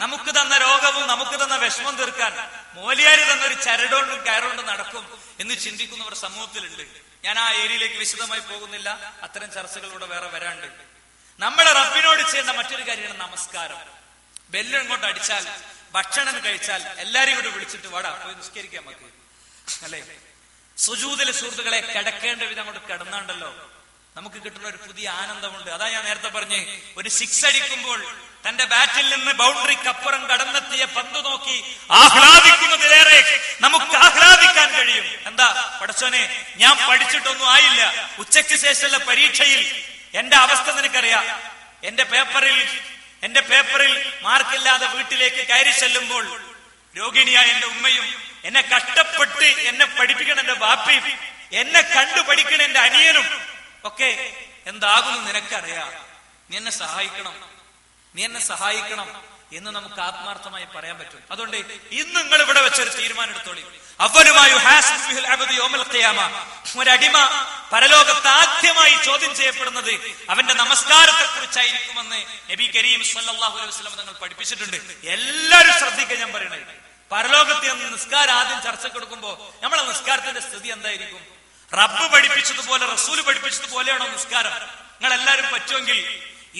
നമുക്ക് തന്ന രോഗവും നമുക്ക് തന്ന വിഷമം തീർക്കാൻ മോലിയാരി തന്നൊരു ചരടോണ്ടും കയറുകൊണ്ടും നടക്കും എന്ന് ചിന്തിക്കുന്നവർ സമൂഹത്തിലുണ്ട്. ഞാൻ ആ ഏരിയയിലേക്ക് വിശദമായി പോകുന്നില്ല, അത്തരം ചർച്ചകളിലൂടെ വേറെ വരാണ്ട്. നമ്മളെ റബ്ബിനോട് ചെയ്യേണ്ട മറ്റൊരു കാര്യമാണ് നമസ്കാരം. ബെല്ല് ഇങ്ങോട്ട് അടിച്ചാൽ, ഭക്ഷണം കഴിച്ചാൽ എല്ലാരെയും കൂടി വിളിച്ചിട്ട് വാടാ പോയി നിസ്കരിക്കാൻ നമുക്ക്, അല്ലെ? സുജൂദിലെ സുഹൃത്തുക്കളെ കിടക്കേണ്ട വിധം അങ്ങോട്ട് കിടന്നാണ്ടല്ലോ നമുക്ക് കിട്ടുന്ന ഒരു പുതിയ ആനന്ദമുണ്ട്. അതാ ഞാൻ നേരത്തെ പറഞ്ഞ്, ഒരു 6 അടിക്കുമ്പോൾ തന്റെ ബാറ്റിൽ നിന്ന് ബൗണ്ടറിക്കപ്പുറം കടന്നെത്തിയ പന്ത് നോക്കി ആഹ്ലാദിക്കുന്നതിലേറെ നമുക്ക് ആഹ്ലാദിക്കാൻ കഴിയും. എന്താ പടച്ചോനെ, ഞാൻ പഠിച്ചിട്ടൊന്നും ആയില്ല, ഉച്ചയ്ക്ക് ശേഷമുള്ള പരീക്ഷയിൽ എന്റെ അവസ്ഥ നിനക്കറിയാം. എന്റെ പേപ്പറിൽ മാർക്കില്ലാതെ വീട്ടിലേക്ക് കയറി ചെല്ലുമ്പോൾ രോഗിണിയായ എന്റെ ഉമ്മയും, എന്നെ കഷ്ടപ്പെട്ട് എന്നെ പഠിപ്പിക്കണ എന്റെ ബാപ്പയും, എന്നെ കണ്ടു പഠിക്കണ എന്റെ അനിയനും ഒക്കെ എന്താകുന്നു നിനക്കറിയാം. നീ എന്നെ സഹായിക്കണം എന്ന് നമുക്ക് ആത്മാർത്ഥമായി പറയാൻ പറ്റും. അതുകൊണ്ട് ഇന്ന് നിങ്ങൾ ഇവിടെ വെച്ചൊരു തീരുമാനം എടുത്തോളി. ഒരടിമ പരലോകത്ത് ആദ്യമായി ചോദ്യം ചെയ്യപ്പെടുന്നത് അവന്റെ നമസ്കാരത്തെ കുറിച്ചായിരിക്കുമെന്ന് നബി കരീം സല്ലല്ലാഹു അലൈഹി വസല്ലം തങ്ങൾ പഠിപ്പിച്ചിട്ടുണ്ട്. എല്ലാവരും ശ്രദ്ധിക്കാൻ ഞാൻ പറയണേ, പരലോകത്തെ നിസ്കാരം ആദ്യം ചർച്ച കൊടുക്കുമ്പോ നമ്മളെ നിസ്കാരത്തിന്റെ സ്ഥിതി എന്തായിരിക്കും? റബ്ബ് പഠിപ്പിച്ചതുപോലെ, റസൂല് പഠിപ്പിച്ചതുപോലെയാണോ നിസ്കാരം? നിങ്ങൾ എല്ലാവരും പറ്റുമെങ്കിൽ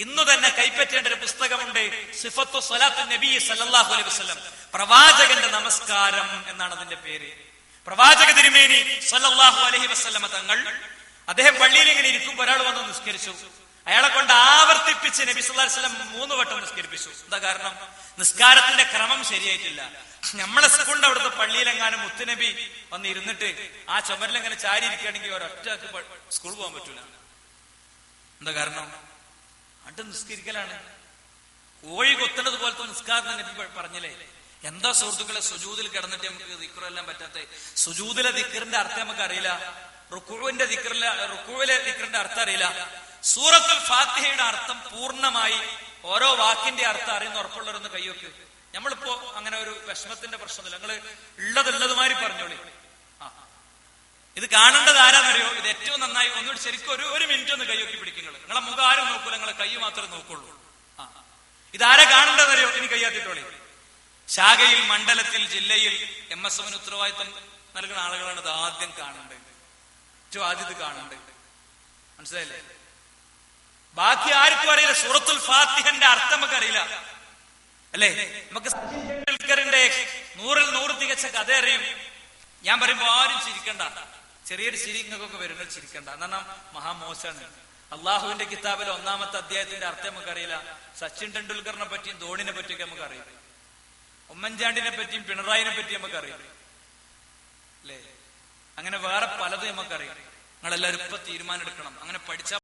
ഇന്ന് തന്നെ കൈപ്പറ്റേണ്ട ഒരു പുസ്തകമുണ്ട്, സിഫത്തു സ്വലാത്തു നബി സല്ലല്ലാഹു അലൈഹി വസല്ലം, പ്രവാചകന്റെ നമസ്കാരം എന്നാണ് അതിന്റെ പേര്. പ്രവാചക തിരുമേനി സല്ലല്ലാഹു അലൈഹി വസല്ലം തങ്ങൾ, അദ്ദേഹം പള്ളിയിൽ ഇങ്ങനെ ഇരിക്കുമ്പോൾ ഒരാൾ വന്ന് നിസ്കരിച്ചു. അയാളെ കൊണ്ട് ആവർത്തിപ്പിച്ച് നബി സല്ലല്ലാഹു അലൈഹി വസല്ലം 3 വട്ടം നിസ്കരിപ്പിച്ചു. എന്താ കാരണം? നിസ്കാരത്തിന്റെ ക്രമം ശരിയായിട്ടില്ല. നമ്മളെ സ്കൂളിന്റെ അവിടുത്തെ പള്ളിയിലെങ്ങാനും മുത്തുനബി വന്ന് ഇരുന്നിട്ട് ആ ചുമരിലെങ്ങനെ ചാരി ഇരിക്കുകയാണെങ്കിൽ ഒരൊറ്റ സ്കൂൾ പോകാൻ പറ്റൂല. എന്താ കാരണം? അണ്ട് നിസ്കരിക്കലാണ്. കോഴി കൊത്തുന്നത് പോലത്തെ നിസ്കാരം നബി പറഞ്ഞില്ലേ? എന്താ സുഹൃത്തുക്കളെ, സുജൂദിൽ കിടന്നിട്ട് നമുക്ക് ദിക്റെല്ലാം പറ്റാത്ത? സുജൂദിലെ ദിക്റിന്റെ അർത്ഥം നമുക്ക് അറിയില്ല, റുക്കുവിലെ ദിക്റിന്റെ അർത്ഥം അറിയില്ല, സൂറത്തുൽ ഫാത്തിഹയുടെ അർത്ഥം പൂർണ്ണമായി ഓരോ വാക്കിന്റെ അർത്ഥം അറിയുന്ന ഉറപ്പുള്ളവരൊന്ന് കൈയൊക്കെ. നമ്മളിപ്പോ അങ്ങനെ ഒരു വിഷമത്തിന്റെ പ്രശ്നമില്ല, നിങ്ങള് ഉള്ളതുമാതിരി പറഞ്ഞോളി. ഇത് കാണേണ്ടത് ആരാന്നറിയോ? ഇത് ഏറ്റവും നന്നായി ഒന്നുകൂടി ശരിക്കും ഒരു മിനിറ്റ് ഒന്ന് കൈയൊക്കി പിടിക്കുന്നത്. നിങ്ങളെ മുഖം ആരും നോക്കൂല, നിങ്ങളെ കൈ മാത്രമേ നോക്കുള്ളൂ. ഇതാരാ കാണേണ്ടതറിയോ? ഇനി കൈയാത്തിട്ടോളി. ശാഖയിൽ, മണ്ഡലത്തിൽ, ജില്ലയിൽ MSMന് ഉത്തരവാദിത്തം നൽകുന്ന ആളുകളാണ് ഇത് ആദ്യം കാണേണ്ടത്. ഏറ്റവും ആദ്യം ഇത് കാണേണ്ടത്. മനസ്സിലായില്ലേ? ബാക്കി ആർക്കും അറിയില്ല. സൂറത്തുൽ ഫാത്തിഹന്റെ അർത്ഥം നമുക്ക് അറിയില്ല അല്ലേ? നമുക്ക് സച്ചിൻ ടെണ്ടുൽക്കറിന്റെ 100-ൽ 100 തികച്ച കഥ അറിയും. ഞാൻ പറയുമ്പോ ആരും ചിരിക്കണ്ട, ചെറിയൊരു ചിരി നിങ്ങൾക്കൊക്കെ വരുന്നത് ചിരിക്കണ്ട, എന്നാൽ മഹാമോശാണ്. അള്ളാഹുവിന്റെ കിതാബിലെ 1-ാമത്തെ അധ്യായത്തിന്റെ അർത്ഥം നമുക്കറിയില്ല. സച്ചിൻ ടെണ്ടുൽക്കറിനെ പറ്റിയും ധോണിനെ പറ്റിയൊക്കെ നമുക്കറിയാം. ഉമ്മൻചാണ്ടിനെ പറ്റിയും പിണറായിനെ പറ്റിയും നമുക്കറിയാം അല്ലേ? അങ്ങനെ വേറെ പലതും നമുക്കറിയാം. നിങ്ങളെല്ലാവരും ഇപ്പൊ തീരുമാനം എടുക്കണം. അങ്ങനെ പഠിച്ചാൽ